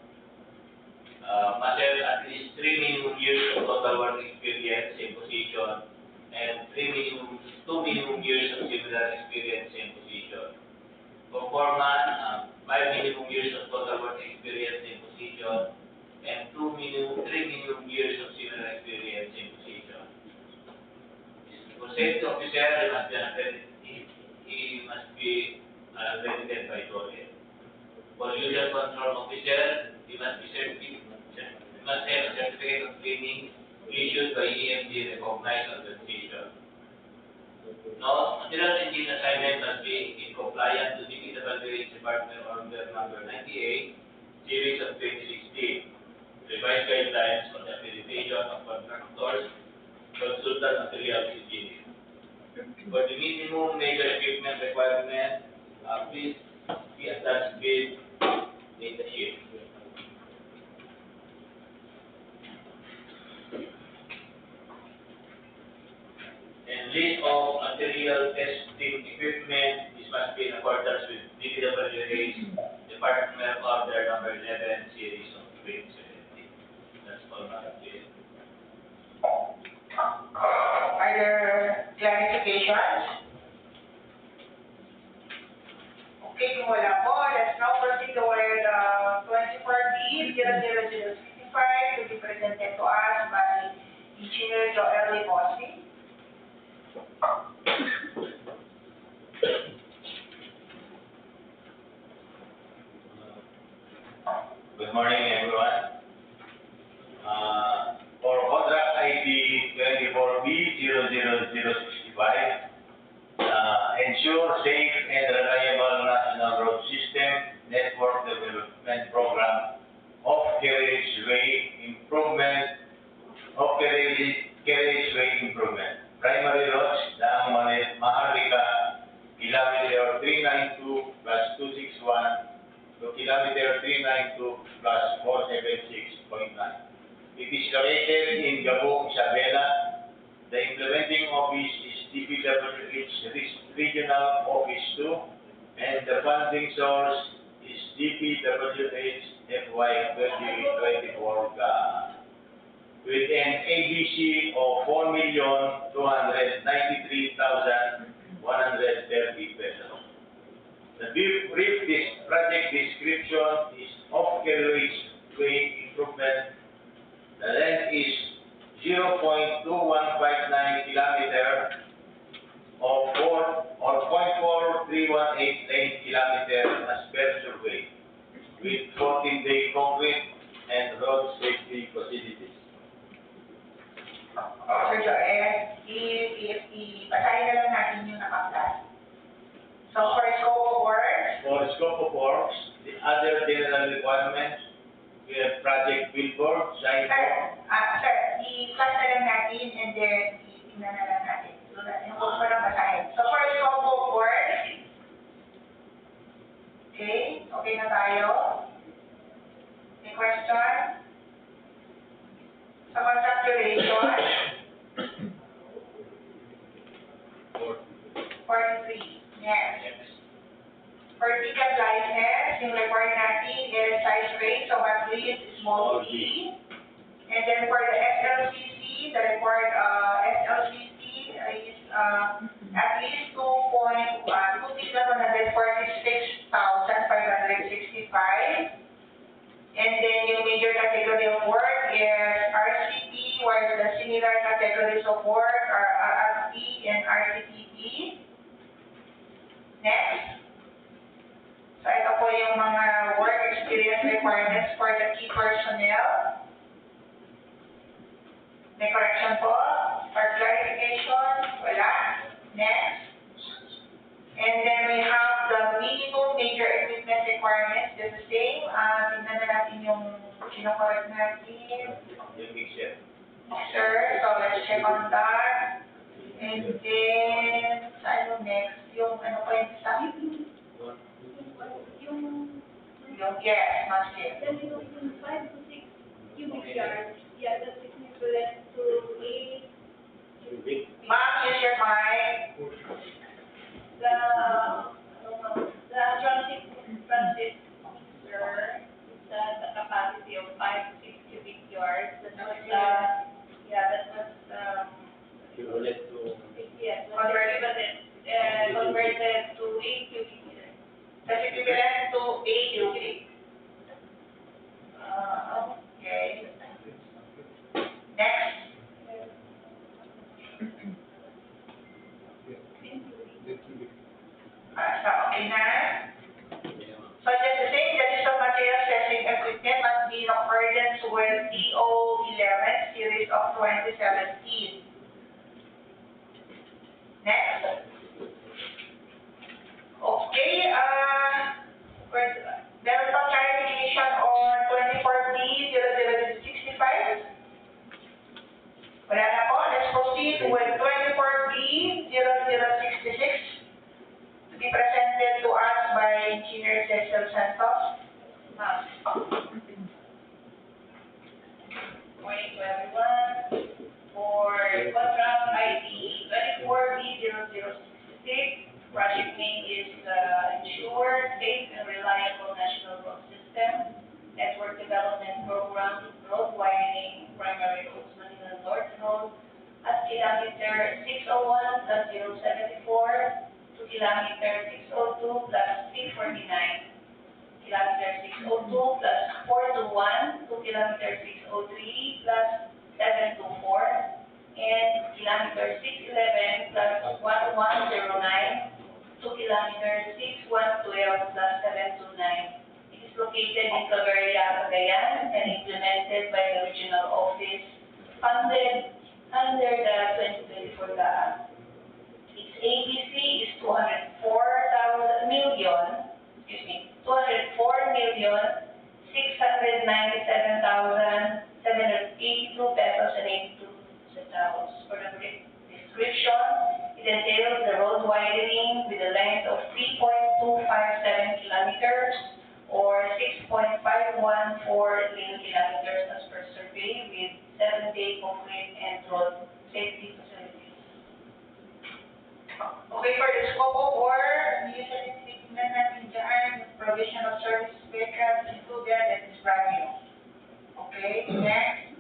must have at least 3 minimum years of total work experience in position and 2 minimum years of similar experience in position. For foreman, 5 minimum years of total work experience in position and 3 minimum years of similar experience in position. For safety officer, he must be accredited by DOLE. Pollution control officer, he must be certified. Must have a certificate of training issued by EMD recognized organization. Note, materials engineer assignment must be in compliance to DPWH Department Order Number 98, Series of 2016, revised guidelines on the accreditation of contractors, consultant materials engineer. For the minimum major equipment requirement, please be attached with data sheet. And list of material testing equipment, this must be in accordance with DPWH Department Order Number 11, Series of 2017. That's all, Madam Chair. Are there clarifications Okay, kung wala po, let's now proceed with 24B 00065 to be presented to us by Engineer Joel Liposi. Good morning, everyone. For contract ID 24B 00065, ensure safe and reliable national road system network development program of carriageway improvement, Primary roads, Daang, Maharlika, kilometer 392 plus 261 to kilometer 392 plus 476.9. It is located in Gabo, Isabela. The implementing office is DPWH Regional Office 2, and the funding source is DPWH FY 2024 with an ABC of 4,293,130 pesos. The brief project description is Off-Carriageway improvement. The length is 0.2159 kilometer or 0.4318 kilometer as per survey with 14-day concrete and road safety facilities. Sir Joel, ipasahin na lang natin yung nakaplas. So for scope of works, For scope of works, the other general requirements, we have project billboard, signboard. sir, i-class na lang natin and then i-tingnan na lang natin. So that, yung huwag ko lang basahin. So for scope of works, okay na tayo? May question? Sa contract duration, 43. Next. For ticket license, yung required natin is size range of at least small g. And then for the SLCC, the required SLCC is at least 2,146,565. And then yung major category of work is RCP, while the similar categories of work are RRT and RCTP. Next. So ito po yung mga work experience requirements for the key personnel. May correction po? For clarification? Wala. Next. And then we have the minimum major equipment requirements. Just the same. Tingnan na natin yung kinokorrect natin. Yung mixer. Sir, so let's check on that. And then, saan yung next? Yung ano po yung isa? Yung yes, massive. Then yung 5 to 6 cubic yards, yeah, that's equivalent to Ma'am, use your mic. the transit sir, the capacity of 5 to 6 cubic yards. That was Equivalent to yes, converted to 8 cubic meters. That's equivalent to 8 cubic. Okay. Next. So, okay na? So, just the same, the list of materials testing equipment must be in accordance with DO 11 series of 2017. Next. Okay, there is some clarification on 24B 00065. Wala na po. Let's proceed with 24B 0066 to be presented to us by Engineer Cecil Santos. Morning to everyone. For contract ID 24B 0066, project name is Ensure Safe and Reliable National Road System, Network Development Program, Road Widening, Primary Roads, Manila North Road, at kilometer 601.074 to kilometer 602 plus 349, kilometer 602 plus 421 to kilometer 603 plus 724, and kilometer 611 plus 1109 to kilometer 6112 plus 729. It is located in Claveria, Cagayan, and implemented by the regional office funded under the 2024 DAAG. Its ABC is 204,697,782 pesos and 82 centavos. For the brief description, it entails the road widening with a length of 3.257 kilometers or 6.514 lane kilometers as per survey with 7-day concrete and road safety facilities. Okay, for the scope of work, usually tignan natin dyan, provision of service vehicles included and is brand new. Okay, next.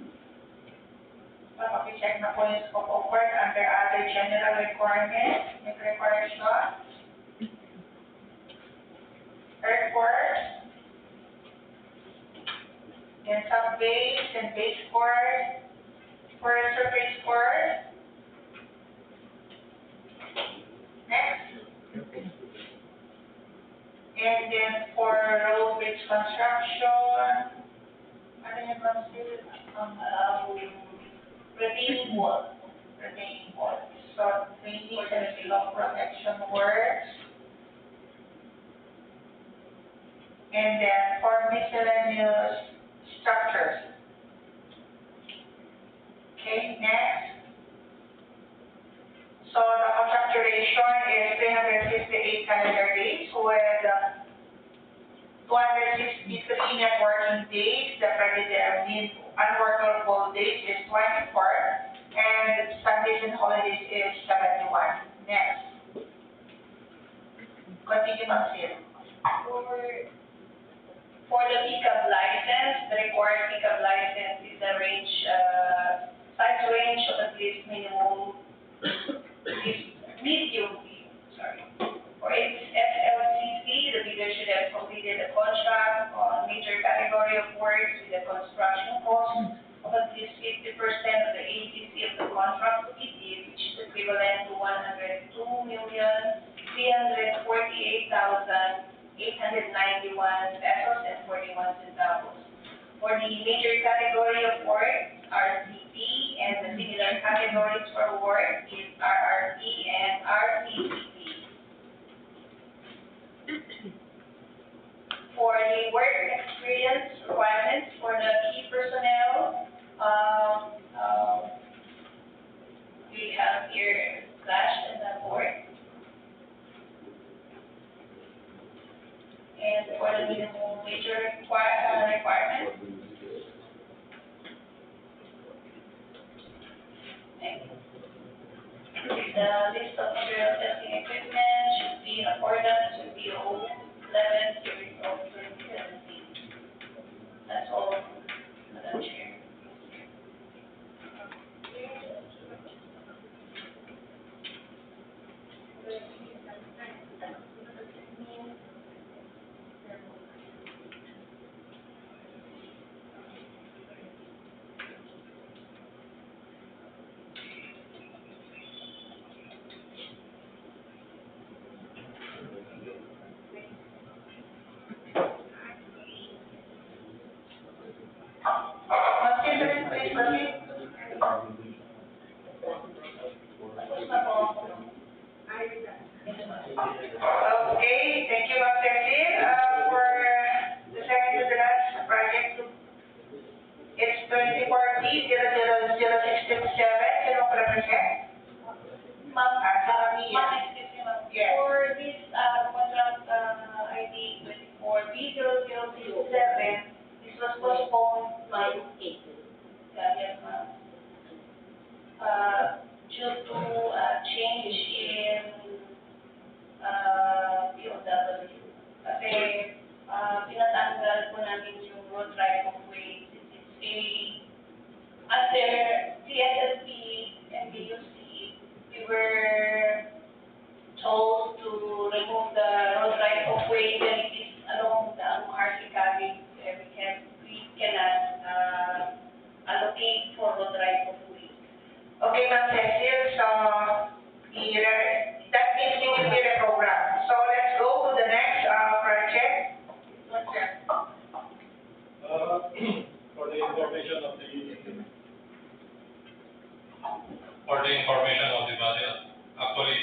Pakicheck na po yung scope of work under other general requirements. Nag-require siya. Earthworks. Then sub-base and base course. For surface course. Next. And then for road bridge construction. Ano yung consider? Retaining wall. Retaining wall. So, training and below protection works. And then for miscellaneous structures. Okay, next. So the contract duration is 358 calendar days with 263 net working days. The credited unworkable days is 24 and Sundays and holidays is 71. Next. Continue, Ma'am Sil. For the pickup license, the required pickup license is a range, size range of at least medium, sorry. For its FLCC, the bidder should have completed the contract on major category of works with a construction cost of at least 50% of the ATC of the contract to be bid, which is equivalent to 102,348,891 pesos and 41 centavos. For the major category of work, RCP, and the similar categories for work is RRP and RCCP. For the work experience requirements for the key personnel, we have here Flash and the board. And for the minimum major requirements, the list of material testing equipment should be in accordance with BO 11 series of 2017. That's all, Madam Chair. highway that is along the Maharlika, we cannot, allocate for road right of way. Okay, Ma'am Cecil, so, that means you will be reprogrammed. So let's go to the next, project. What's that? For the information of the body, actually,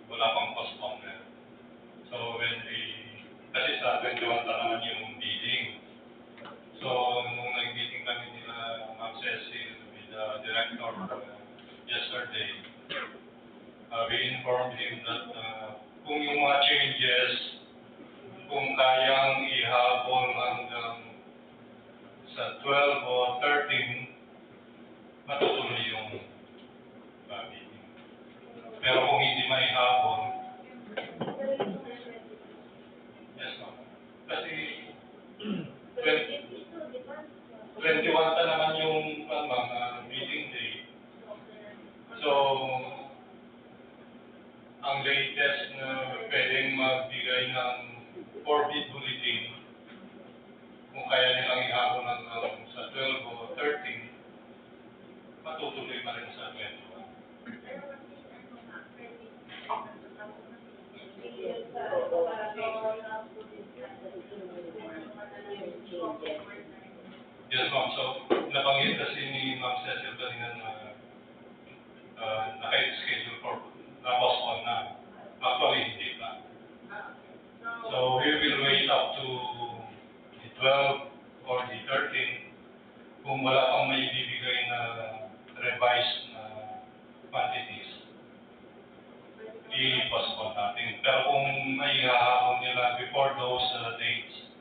wala pang postponement. So kasi sa 21 pa naman yung bidding. So, nung nag-meeting kami nila, Ma'am Cecil, with the director yesterday, we informed him that kung yung mga changes, kung kayang ihabol hanggang sa 12 o 13, matutuloy yung bidding. Pero kung hindi maihabol, yes, ma'am. Kasi 21 pa naman yung meeting day. So, ang latest na pwedeng magbigay ng forbid bulletin, kung kaya nilang ihabol hanggang sa 12 o 13, matutuloy pa rin sa 21. Yes, ma'am. So, nabanggit kasi ni Ma'am Cecil kanina na naka-schedule for na-postpone na. Actually, hindi pa. So, we will wait up to the 12 or the 13 kung wala pang may bibigay na revised na quantities. I-postpone natin. Pero kung may hahabol nila before those dates,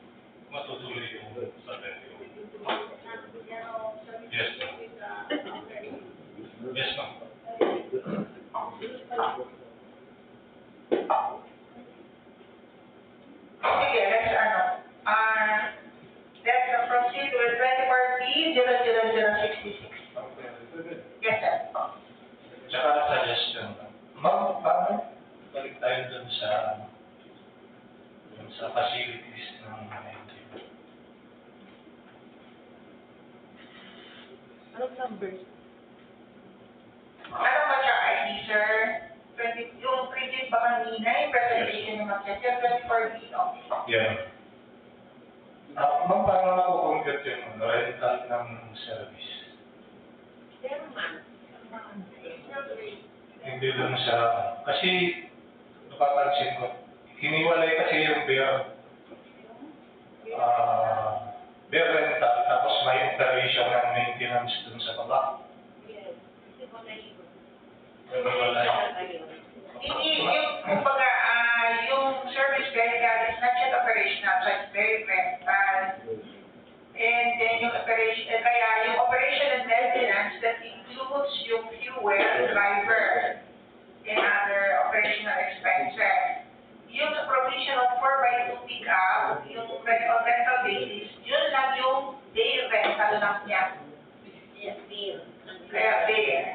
matutuloy yung sa 21. Yes, ma'am. Yes, ma'am. Sige, let's proceed with 24B00066. Yes, sir. Tsaka suggestion. Ma'am, paano balik tayo dun sa facilities ng NGO? Anong numbers? Ano ba siya ID, sir? Yung previous ba kanina, yung presentation ni Ma'am Cecil, 24B, okay. Yeah. Ma'am, paano nakukonvert yung rental ng service? Hindi dun sa, kasi napapansin ko, hiniwalay kasi yung beer rental, tapos may operation ng maintenance dun sa baba. Hindi, kumbaga, yung service rental is not yet operational, so it's very rental. And then yung operation, kaya yung operation and maintenance that includes yung fuel, driver, and other operational expenses. Yung provision of 4x2 pick-up, yung rental basis, yun lang yung day rental lang niya. Yes, bill. Kaya day.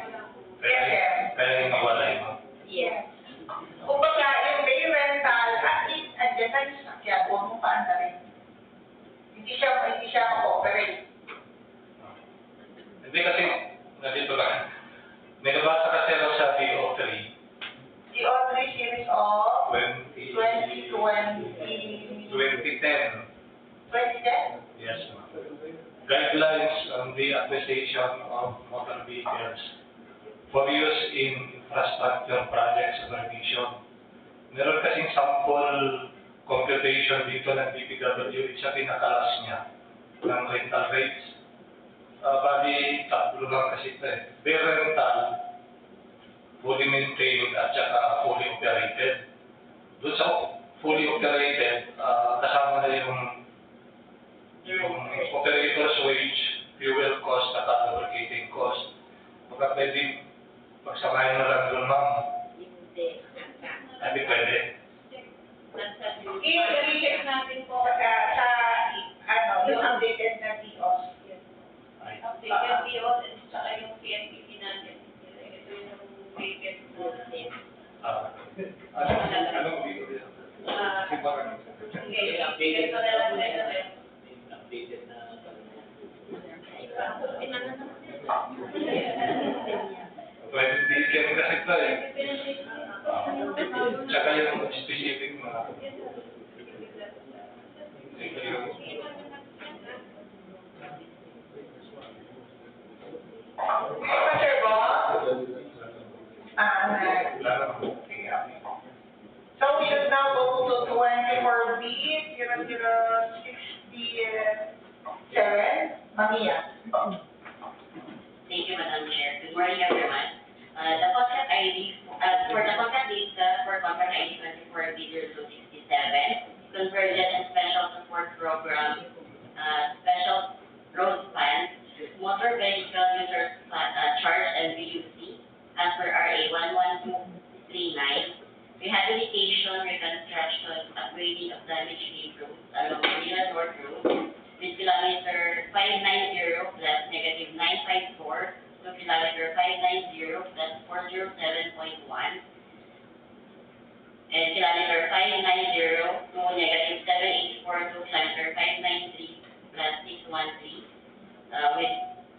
Yes, sir. Kaya hiniwalay mo. Yes. Kumbaga, yung day rental, at least, andyan na yung sakyan, huwag mo paanda rin. Hindi siya mag-operate. Hindi kasi, nandito lang. May nabasa kasi ako sa DO3. DO3 series of 2010. 2010? Yes, ma'am. Guidelines on the acquisition of motor vehicles for use in infrastructure project supervision. Meron kasing sample computation dito ng DPWH sa pinakalas niya ng rental rates. Bali, tatlo lang kasi ito eh. Bay rental, fully maintained at saka fully operated. Doon sa fully operated, kasama na yung operator's wage, fuel cost, at lubricating cost. Baka pwede pagsamahin mo lang doon, ma'am. Hindi. Hindi pwede. I-check natin po sa yung updated na DOS. Updated DOS at saka yung PNPP natin. Ito yung vacant na Anong video? Updated na Pwede bigyan mo kasi ito eh. Tsaka yung specific mga. Thank you. Sir Boss? So we should now go to 24B, 0067, Mamiya. Thank you, Madam Chair. Good morning, everyone. The contract ID, for the contract data for contract ID 24B0067, Convergent and Special Support Program, Special Road Plan, Motor Vehicle User Charge and VUC, as per RA 11239, Rehabilitation, Reconstruction, Upgrading of Damaged paved roads along Manila North Road, with kilometer 590 plus negative 954 to kilometer 590 plus 407.1, and kilometer 590 to negative 784 to kilometer 593 plus 613, with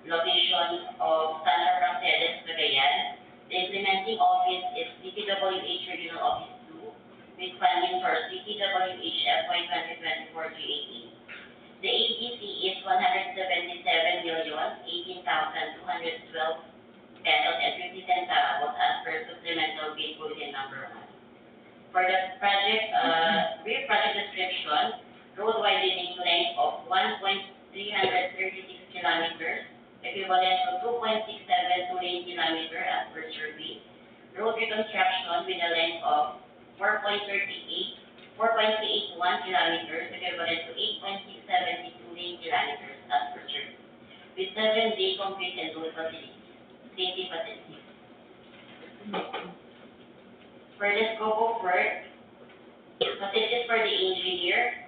location of Santa Praxedes, Cagayan. The implementing office is DPWH Regional Office 2, with funding for DPWH FY 2024 GAT. The AGC is 177,018,212 pesos and 50 centavos as per supplemental bid bulletin number 1. For the project, brief project description, road widening length of 1.336 kilometers, equivalent to 2.672 kilometers as per survey. Road reconstruction with a length of 4.381 kilometers, equivalent to 8.672 kilometers as per survey, with 7-day concrete and road facilities, safety facilities. For the scope of work, facilities for the engineer,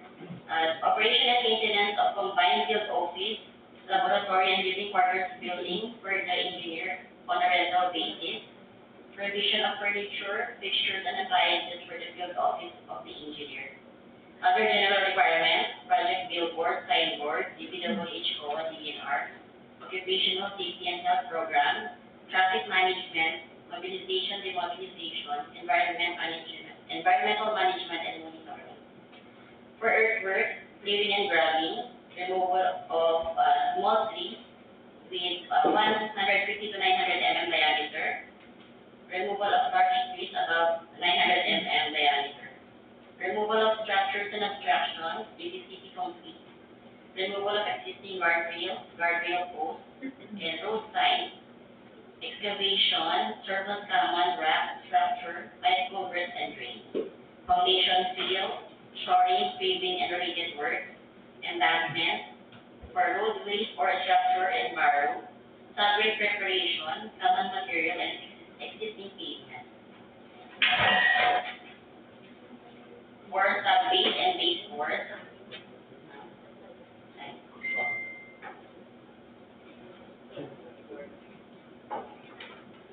operation and maintenance of combined field office, laboratory and living quarters building for the engineer on a rental basis, provision of furniture, fixtures, and appliances for the field office of the engineer. Other general requirements, project billboard, signboard, DPWH COA, DNR, occupational safety and health program, traffic management, mobilization, demobilization, environmental management, and monitoring. For earthwork, clearing and grubbing, removal of small trees with 150 to 900 mm diameter, removal of large trees above 900 mm diameter, removal of structures and obstructions, BBCP complete, removal of existing guardrail posts, and road signs, excavation, surface common, rack, structure, pipe culverts and drains, foundation fill, shoring, paving, and related work, embankment, for roadways or structure and barrow, subgrade preparation, common material, and existing pavement. For subbase and base work,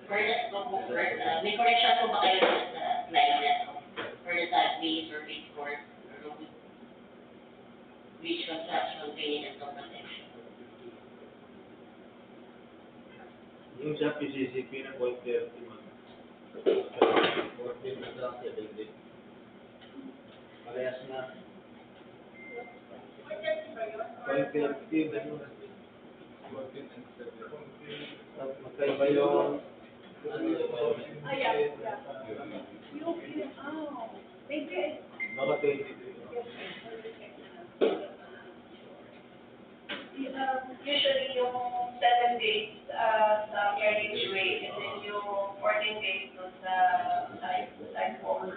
for the scope of work, may correction po ba kayo sa slide na to? For the subbase or base work, road, bridge construction, training, and total protection. Yung sa PCCP na 0.30 man. 14 na sa dagdag. Parehas na. 0.30 ba yun? 14 and 7. Magkaiba yung mga 23. Usually yung 7 days sa carriageway and then yung 14 days to sa sidewalk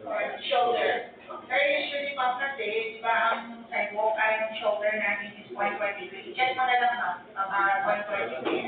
or shoulder. Pero usually pa kasi, di ba ang sidewalk ay yung shoulder natin is 0.23. I-check mo na lang ha, 0.23.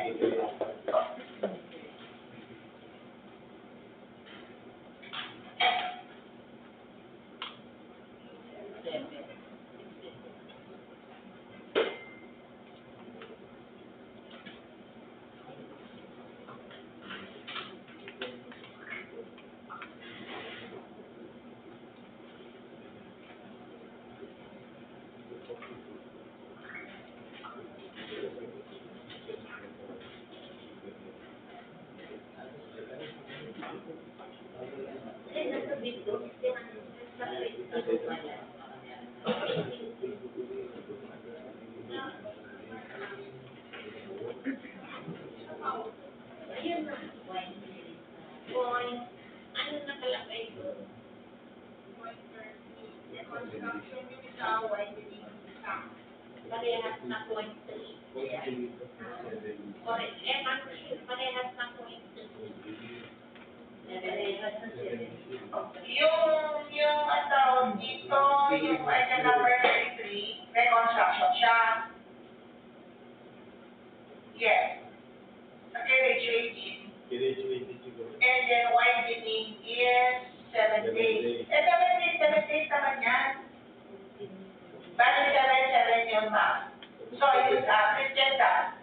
Reconstruction yung isa, widening yung isa. Parehas na 0.3. Correct. Parehas na 0.3. Yung ang tawag dito, yung item number 33, reconstruction siya. Yes. Sa carriageway. And then widening is 7 days. 7 days naman yan. Bali 7 yun, ma'am. So, yun, Christian ka.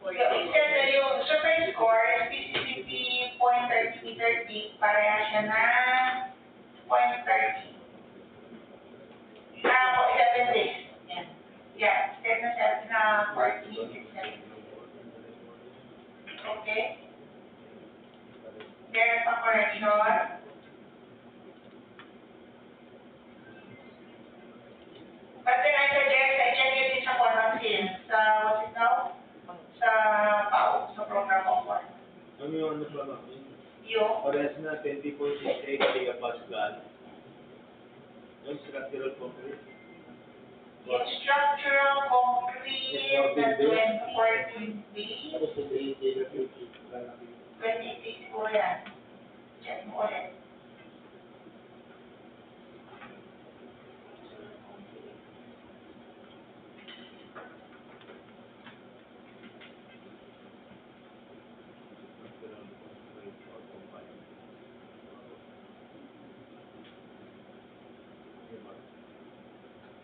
Extend na yung surface score, specificity 0.30 meter deep, pareha siya na 0.30. 7 days. Yeah, extend na 14, 7. Okay? There's a correction. But then I suggest I check it sa quantum field, sa, what's it now? Sa PAO, sa program of one. Ano yung ano pa ba? Yung? Parehas na 20.68 gigapascal. Yung structural concrete. Yung structural concrete na 2014B. Tapos 28 26 po yan. Check mo ulit.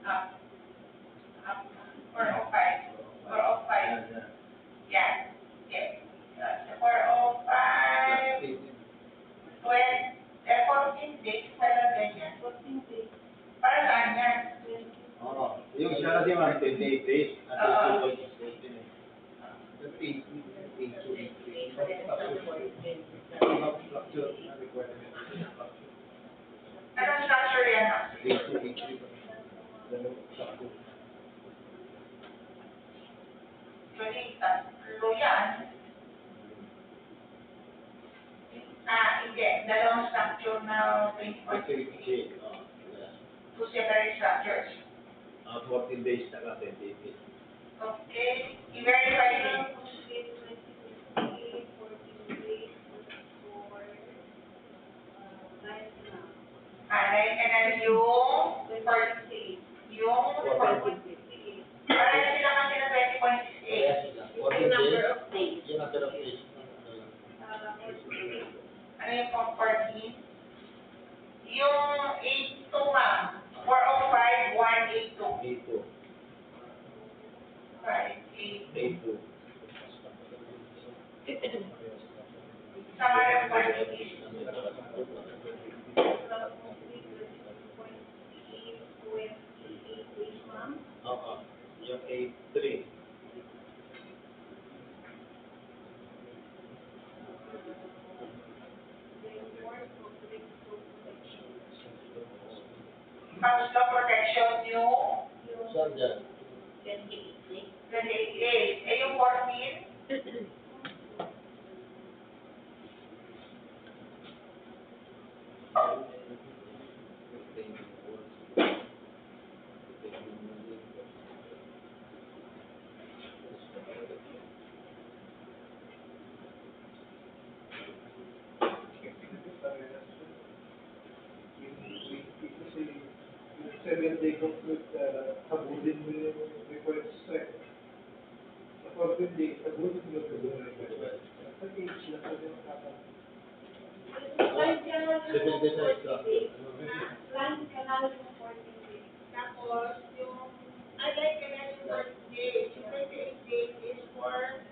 Up. 405. 405. Yan. Okay. 405. 14 days talaga yan. 14 days. Para saan yan? Oo. Yung siya kasi mga 28 days. At 2.68 din eh. Anong structure yan? Actually, tatlo yan. Hindi. Dalawang structure na 24. Two separate structures. 14 days saka 28 days. Okay. I-verify din. Right, and then yung 14. Yung 14. Parang sila kasi na 20.68. Yung number of days. Yung number of days. Ano yung 14? Yung 82, ma'am. 405, 182. 82. 5, 8. 82. Sama ng 14. Oo. Yung 83. Pang protection yung Saan dyan? 28 days. Eh, yung 14? Yung 7-day conflict, habulin mo yung required strength. Sa 14 days, habulin mo yung required strength. Sa age lang, sa nakakapag. Line canal yung 7 days na 14 days. Line canal yung 14 days. Tapos, yung, I like canal yung 14 days. Yung 28 days is for,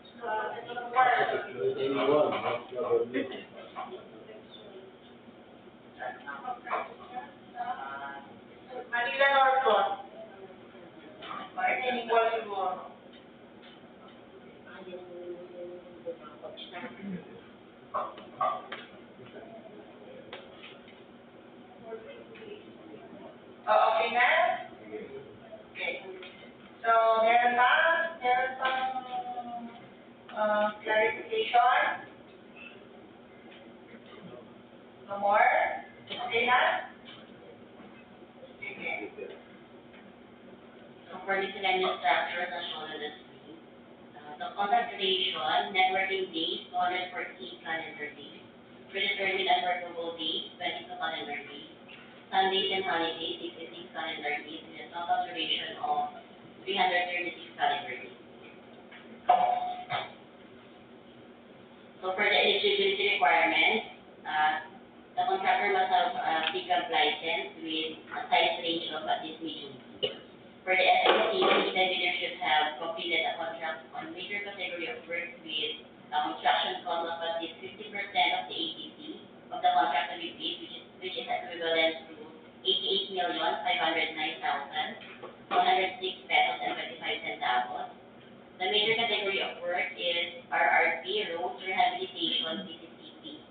Anyone, not government. na? Okay. So, meron pang clarification? No more? Okay na? Sige. So for miscellaneous structures as shown on the screen, the contract duration, networking days, 214 calendar days. Predetermined unworkable days, 22 calendar days. Sundays and holidays, 66 calendar days, with a total duration of 336 calendar days. So for the eligibility requirements, the contractor must have a pickup license with a size range of at least medium. For the SMC, the vendor should have completed a contract on major category of work with a construction cost of at least 50% of the ATC of the contract to be paid, which is equivalent to 88,509,106 pesos and 25 centavos. The major category of work is RRP, roads, rehabilitation, PCCP.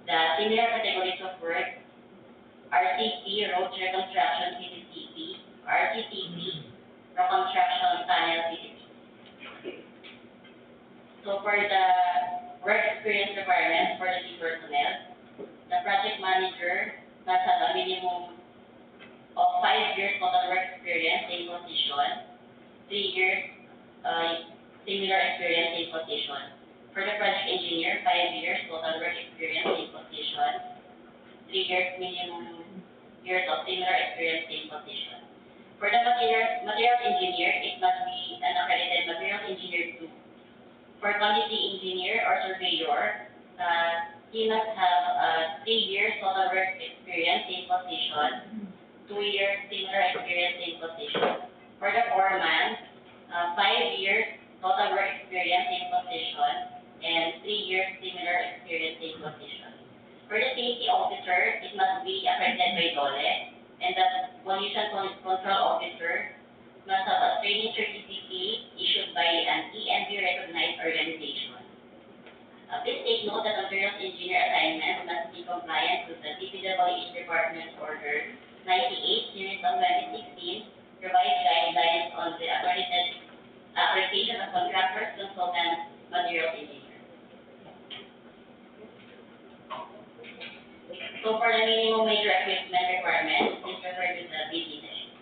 The similar categories of work, RCP, roads, reconstruction, PCCP, RCTP, reconstruction, tunnel, PCCP. So for the work experience requirements for the key personnel, the project manager must have a minimum of 5 years total work experience in position, 3 years similar experience in position. For the project engineer, 5 years total work experience in position, 3 years minimum years of similar experience in position. For the materials engineer, it must be an accredited materials engineer 2. For quantity engineer or surveyor, he must have 3 years total work experience in position, 2 years similar experience in position. For the foreman, 5 years total work experience in position, and 3 years similar experience in position. For the safety officer, it must be accredited by DOLE, and the pollution control officer must have a training certificate issued by an EMB recognized organization. Please take note that materials engineer assignment must be compliant with the DPWH Department Order 98 Series of 2016 revised guidelines on the accreditation of contractors, consultants, materials engineers. So for the minimum major equipment requirements, please refer to the BD section.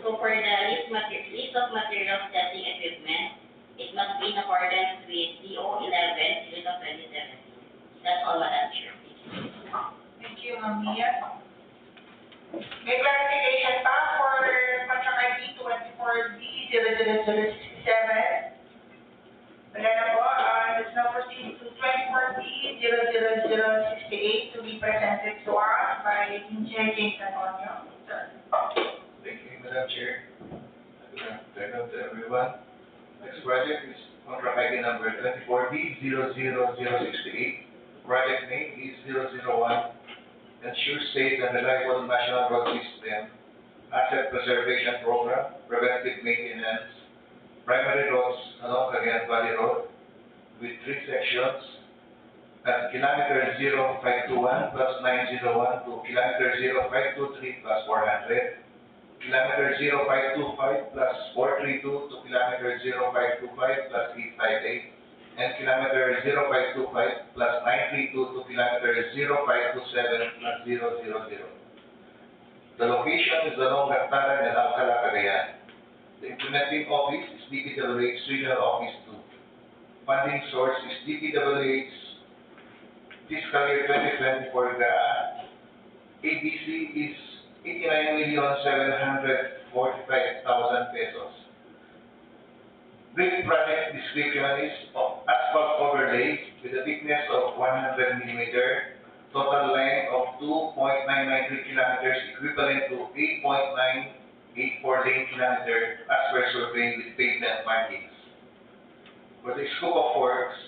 So for the list of materials testing equipment, it must be in accordance with DO 11 Series of 2017. That's all, Madam Chair. Thank you, Ma'am Mia. May clarification pa for contract ID 24D00067. Wala na po, let's now proceed to 24D00068 to be presented to us by Engineer James Antonio. Sir. Thank you, Madam Chair. Good afternoon to everyone. Next project is contract ID number 24D00068. Project name is 001. Ensure safe and reliable national road system, asset preservation program, preventive maintenance, primary roads along Cagayan Valley Road with 3 sections at kilometer 0521 plus 901 to kilometer 0523 plus 400, kilometer 0525 plus 432 to kilometer 0525 plus 858, and kilometer 0525 plus 932 to kilometer 0527 plus 000. The location is along Gataran and Alcala, Cagayan. The implementing office is DPWH Regional Office 2. Funding source is DPWH Fiscal Year 2024 GAA. ABC is 89,745,000 pesos. Brief project description is of asphalt overlay with a thickness of 100 mm, total length of 2.993 kilometers equivalent to 8.984 lane kilometer as per survey with pavement markings. For the scope of works,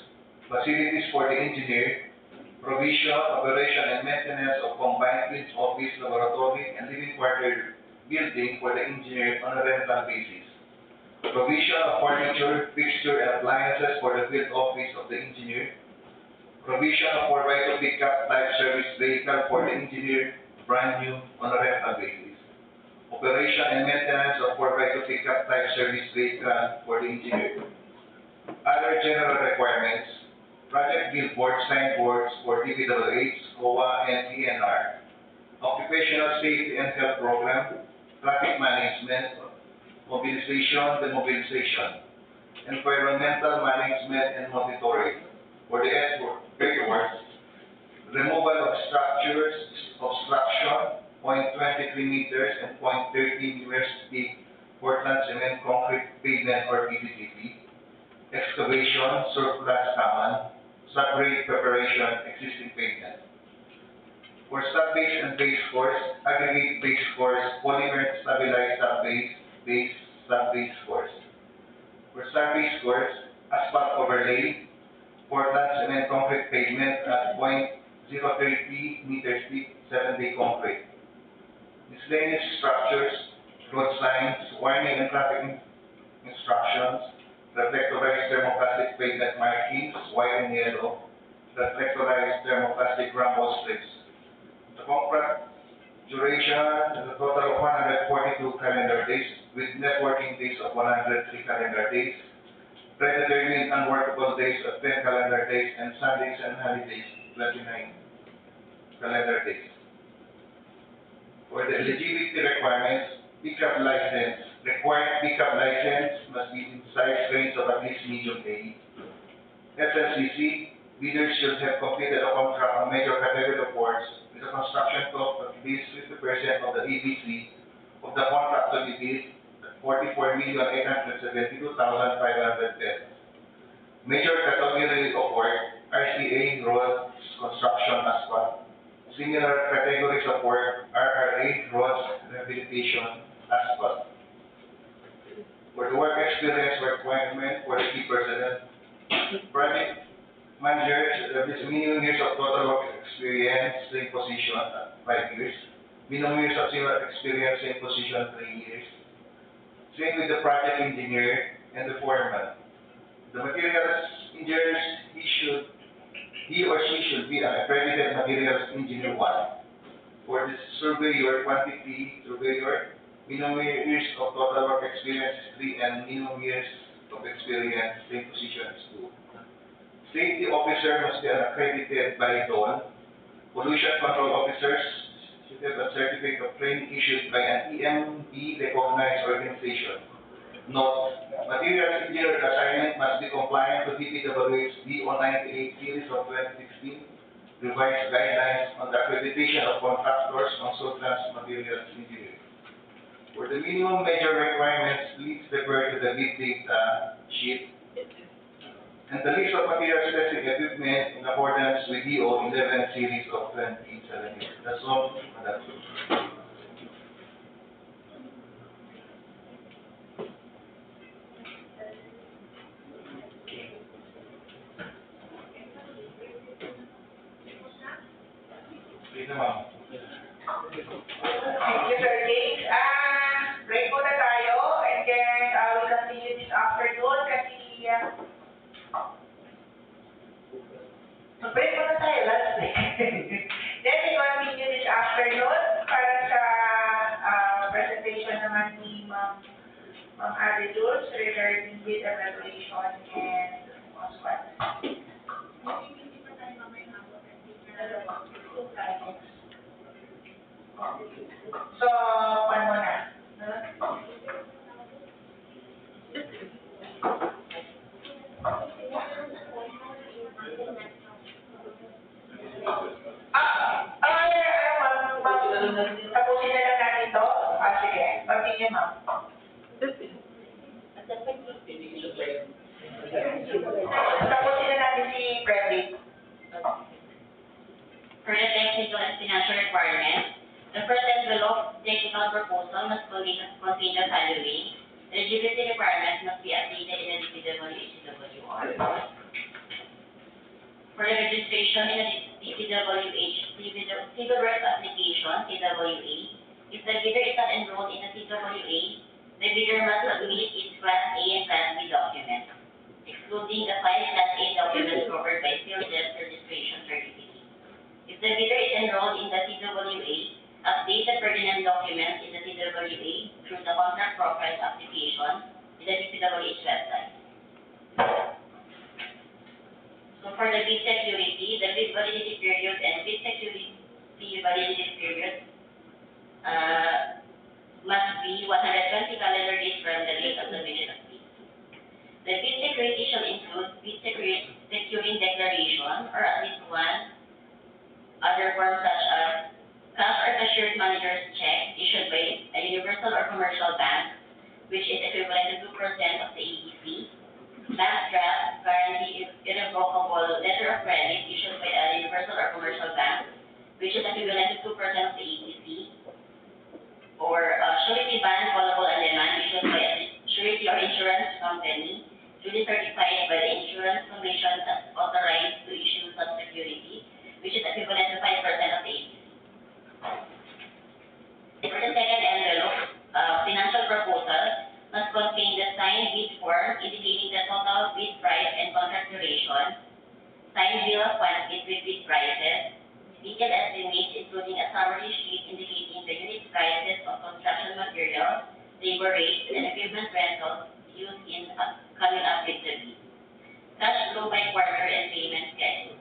facilities for the engineer, provision, operation, and maintenance of combined field office, laboratory, and living quarter building for the engineer on a rental basis. Provision of furniture, fixture, and appliances for the field office of the engineer. Provision of right to pick up type service vehicle for the engineer brand new on a rental basis. Operation and maintenance of 4x2 pickup type service vehicle for the engineer. Other general requirements, project billboard signboards for DPWH, COA, and PNR. Occupational safety and health program, traffic management, mobilization, demobilization, environmental management and monitoring. For the earthworks, removal of structures, obstruction, 0.23 meters and 0.30 meters thick Portland cement concrete pavement or PCCP, excavation, surplus common, subgrade preparation, existing pavement. For sub-base and base course, aggregate base course, polymer stabilized sub-base, sub-base course. For sub-base course, asphalt overlay, Portland cement concrete pavement at 0.030 meters thick, 7-day concrete. Miscellaneous structures, road signs, warning and traffic instructions, reflectorized thermoplastic pavement markings, white and yellow, reflectorized thermoplastic rumble strips. The contract duration is a total of 142 calendar days, with net working days of 103 calendar days, predetermined unworkable days of 10 calendar days, and Sundays and holidays, 29 calendar days. For the eligibility requirements, pickup license. Required pickup license must be in size range of at least medium A. SLCC, bidders should have completed a contract on major category of works with a construction cost of at least 50% of the ABC of the contract to be bid at 44,872,500 pesos. Major category of work, RCA, roads, construction, asphalt. Similar categories of work, RRA, roads, rehabilitation, asphalt. For the work experience requirement for the key personnel, project managers, there is minimum years of total work experience, same position at 5 years. Minimum years of similar experience, same position, 3 years. Same with the project engineer and the foreman. The materials engineers, he or she should be an accredited materials engineer 1. For the surveyor, quantity surveyor, minimum years of total work experience is 3 and minimum years of experience, same position is 2. Safety officer must be an accredited by DOL. Pollution control officers should have a certificate of training issued by an EMB recognized organization. Note, materials engineer assignment must be compliant to DPWH DO98 series of 2016 revised guidelines on the accreditation of contractors, consultants, materials engineering. For the minimum major requirements, please refer to the bid data sheet and the list of materials testing equipment in accordance with DO11 series of 2017. That's all, Madam Chair. Please, ma'am. Thank you, Sir James. Break muna tayo and then we'll continue this afternoon kasi break muna tayo, let's break. Then we continue this afternoon para sa presentation naman ni Ma'am Adilus regarding bid evaluation and what. So, pan muna. Tapusin na lang natin ito. Sige. Continue, ma'am. Tapusin na natin si Frederick. For the technical and financial requirements, the first envelope technical proposal must contain the following. Eligibility requirements must be updated in the DPWH. For the registration in the DPWH Civil Works Application, CWA, if the bidder is not enrolled in the CWA, the bidder must submit its Class A and Class B documents, excluding the 5 Class A documents covered by field desk registration certificate. If the bidder is enrolled in the CWA, a update the pertinent documents in the DPWH through the contract profile application in the DPWH website. So for the bid security, the bid validity period and bid security validity period must be 120 calendar days from the date of submission of bid. The bid security shall include bid securing declaration or at least one other form such as cash or cashier manager's check issued by a universal or commercial bank, which is equivalent to 2% of the EDC, bank draft, guarantee irrevocable letter of credit issued by a universal or commercial bank, which is equivalent to 2% of the EDC, or surety bond callable on demand issued by a surety or insurance company, duly certified by the Insurance Commission as authorized to issue such security, which is equivalent to 5% of the EDC. For the second envelope, financial proposal must contain the signed bid form indicating the total bid price and contract duration, signed bill of quantities with bid prices, detailed estimates including a summary sheet indicating the unit prices of construction materials, labor rates, and equipment rentals used in coming up with the bid. Cash flow by quarter and payment schedule.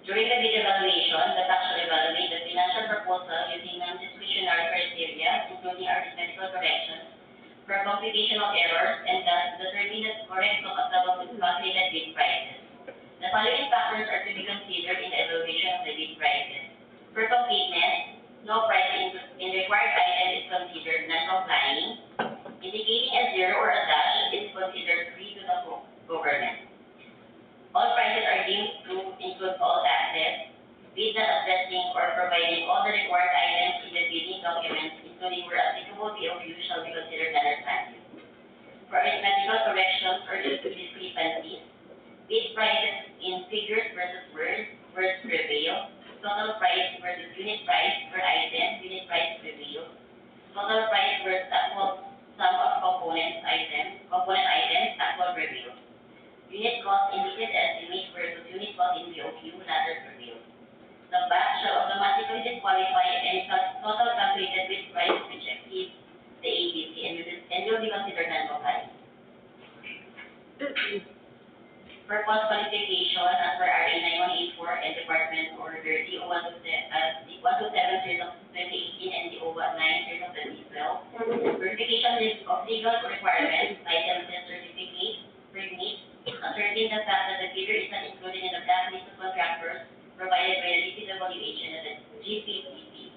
During the bid evaluation, the tax shall evaluate the financial proposal using non-discretionary criteria, including arithmetical corrections, for computational errors, and thus determine the correct calculated bid prices. The following factors are to be considered in the evaluation of the bid prices. For completeness, no price in required item is considered non-complying. Indicating a zero or a dash is considered free to the government. All prices are deemed to include all taxes, bid not addressing or providing all the required items in the bidding documents, including where applicable BOQ shall be considered non-standard. For arithmetical corrections or discrepancies, bid prices in figures versus words prevail, total price versus unit price per item, unit price prevail, total price versus actual sum of component items, actual prevail. Unit cost indicated estimate versus unit cost in BOQ, latter prevail. The BAC shall automatically disqualify any total calculated bid price which exceeds the ABC and will be considered non-compliant. For cost qualification, as per RA 9184 and Department Order D0127 of 2018 and D019 of 2012, verification of legal requirements, items and certificates, permits, asserting the fact that the bidder is not included in the blacklist of contractors provided by the DPWH and the GPTP.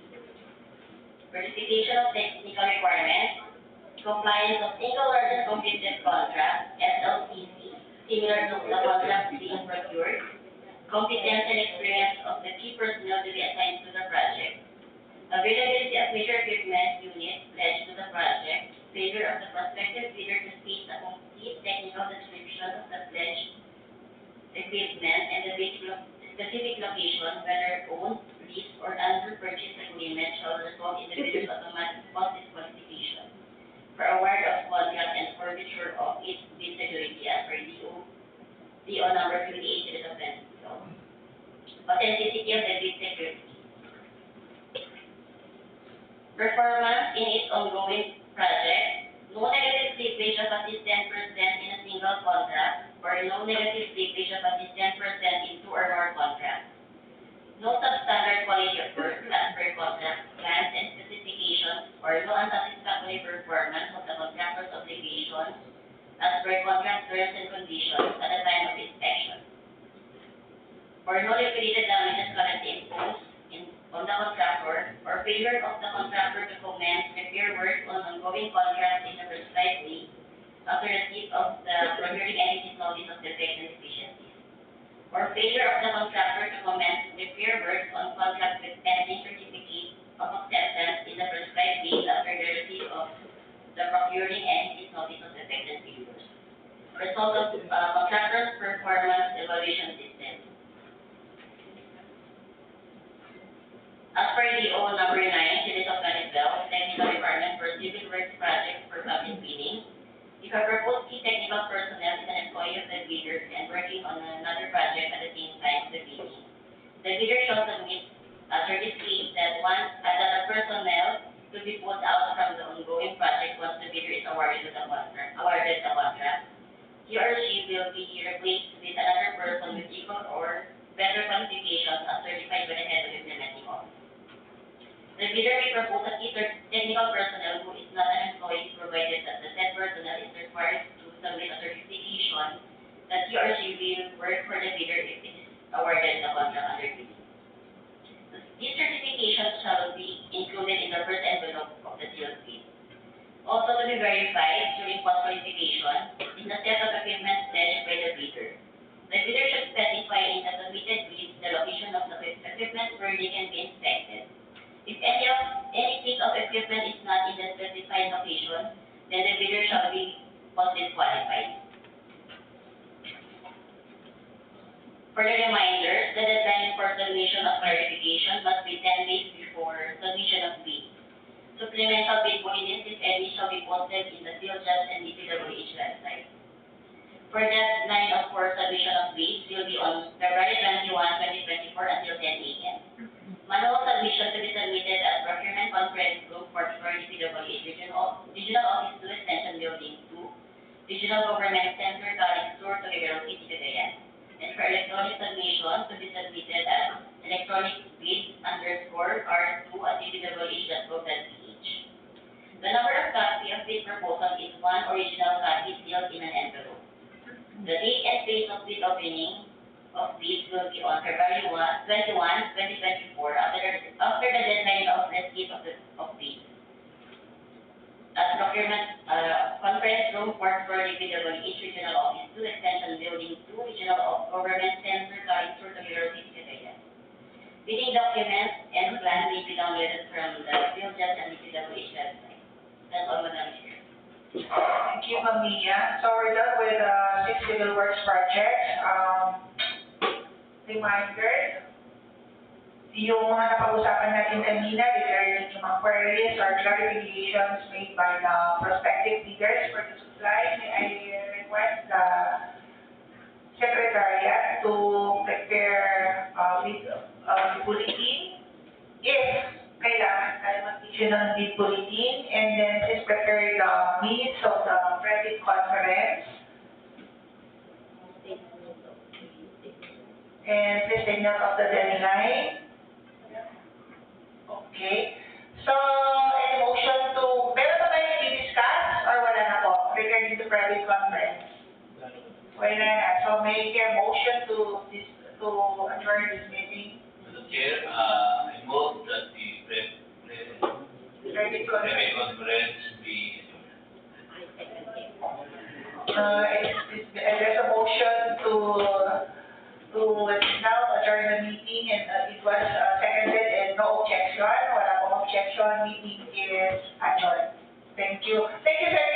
Verification of technical requirements, compliance of single largest completed contract, SLCC, similar to the contract being procured, competence and experience of the key personnel to be assigned to the project, availability of major equipment units pledged to the project, failure of the prospective bidder to state the complete technical description of the pledged equipment and the specific location, whether owned, leased, or under purchase agreement, shall result in the bidder's automatic cost disqualification for award of contract and forfeiture of its bid security as per DO number 58 of 2012. Authenticity of the bid security. Performance in its ongoing project, no negative slippage of at least 10% in a single contract, or no negative slippage of at least 10% in 2 or more contracts. No substandard quality of work as per contract plans and specifications, or no unsatisfactory performance of the contractor's obligations as per contract terms and conditions at the time of inspection. Or no liquidated damages currently imposed on the contractor, or failure of the contractor to commence repair work on ongoing contracts in a prescribed way after receipt of the procuring entity's notice of defect and deficiencies, or failure of the contractor to commence repair work on contract with pending certificate of acceptance in the prescribed way after the receipt of the procuring entity's notice of defect and failures. Result of contractor's performance evaluation system. As per DO number 9, series of 2012, technical requirement for civil works project for public bidding. If a proposed key technical personnel is an employee of the bidder and working on another project at the same time of the bidding, The bidder shall submit a certificate that the personnel to be put out from the ongoing project once the bidder is awarded the contract. He or she will be replaced with another person with equal or better qualifications as certified by the head of implementing office. The bidder may propose a key technical personnel who is not an employee, provided that the said personnel is required to submit a certification that he or she will work for the bidder if it is awarded the contract under bid. These certifications shall be included in the first envelope of the sealed bid. Also to be verified during qualification is the set of equipment pledged by the bidder. The bidder should specify in the submitted bid the location of the equipment where they can be inspected. If any piece of equipment is not in the specified location, then the bidder shall be disqualified. For the reminders, the deadline for submission of clarification must be 10 days before submission of bid. Supplemental bid bulletins, if any, shall be posted in the Field Judge and DPWH website. For deadline for submission of bids will be on February 21, 2024 until 10 a.m. Manual submission to be submitted at Procurement Conference Room 44 DPWH Regional Office 2 Extension Building 2, Regional Government Center, College Tour, Toledo City, Cagayan. And for electronic submission to be submitted at electronicbid_r2@dpwh.gov.ph. The number of copies of bid proposal is one original copy sealed in an envelope. The date and place of bid opening of bids will be on February 21, 2024, after the deadline of receipt of bids. At Procurement Conference Room 44 DPWH Regional Office 2 Extension Building 2 Regional Government Center, College Tour, Toledo City, Cagayan. Bidding documents and plan may be downloaded from the Field Judge and DPWH website. That's all, Madam Chair. Thank you, Ma'am Mia. So we're done with 6 civil works projects. Reminders, yung mga napag-usapan natin kanina regarding yung mga queries or clarifications made by the prospective bidders for the supply, may I request the Secretariat to prepare with bulletin if kailangan tayo mag-issue ng bid bulletin, and then please prepare the minutes of the private conference. And please take note of the deadline. Okay. So, any motion to, meron ba tayo i-discuss or wala na po regarding the private conference? Wala na. So, may I motion to adjourn this meeting? Madam Chair, I move that the Private conference. conference be There's a motion to now adjourn the meeting, and it was seconded and no objection. Wala pong objection. Meeting is adjourned. Thank you. Thank you, sir.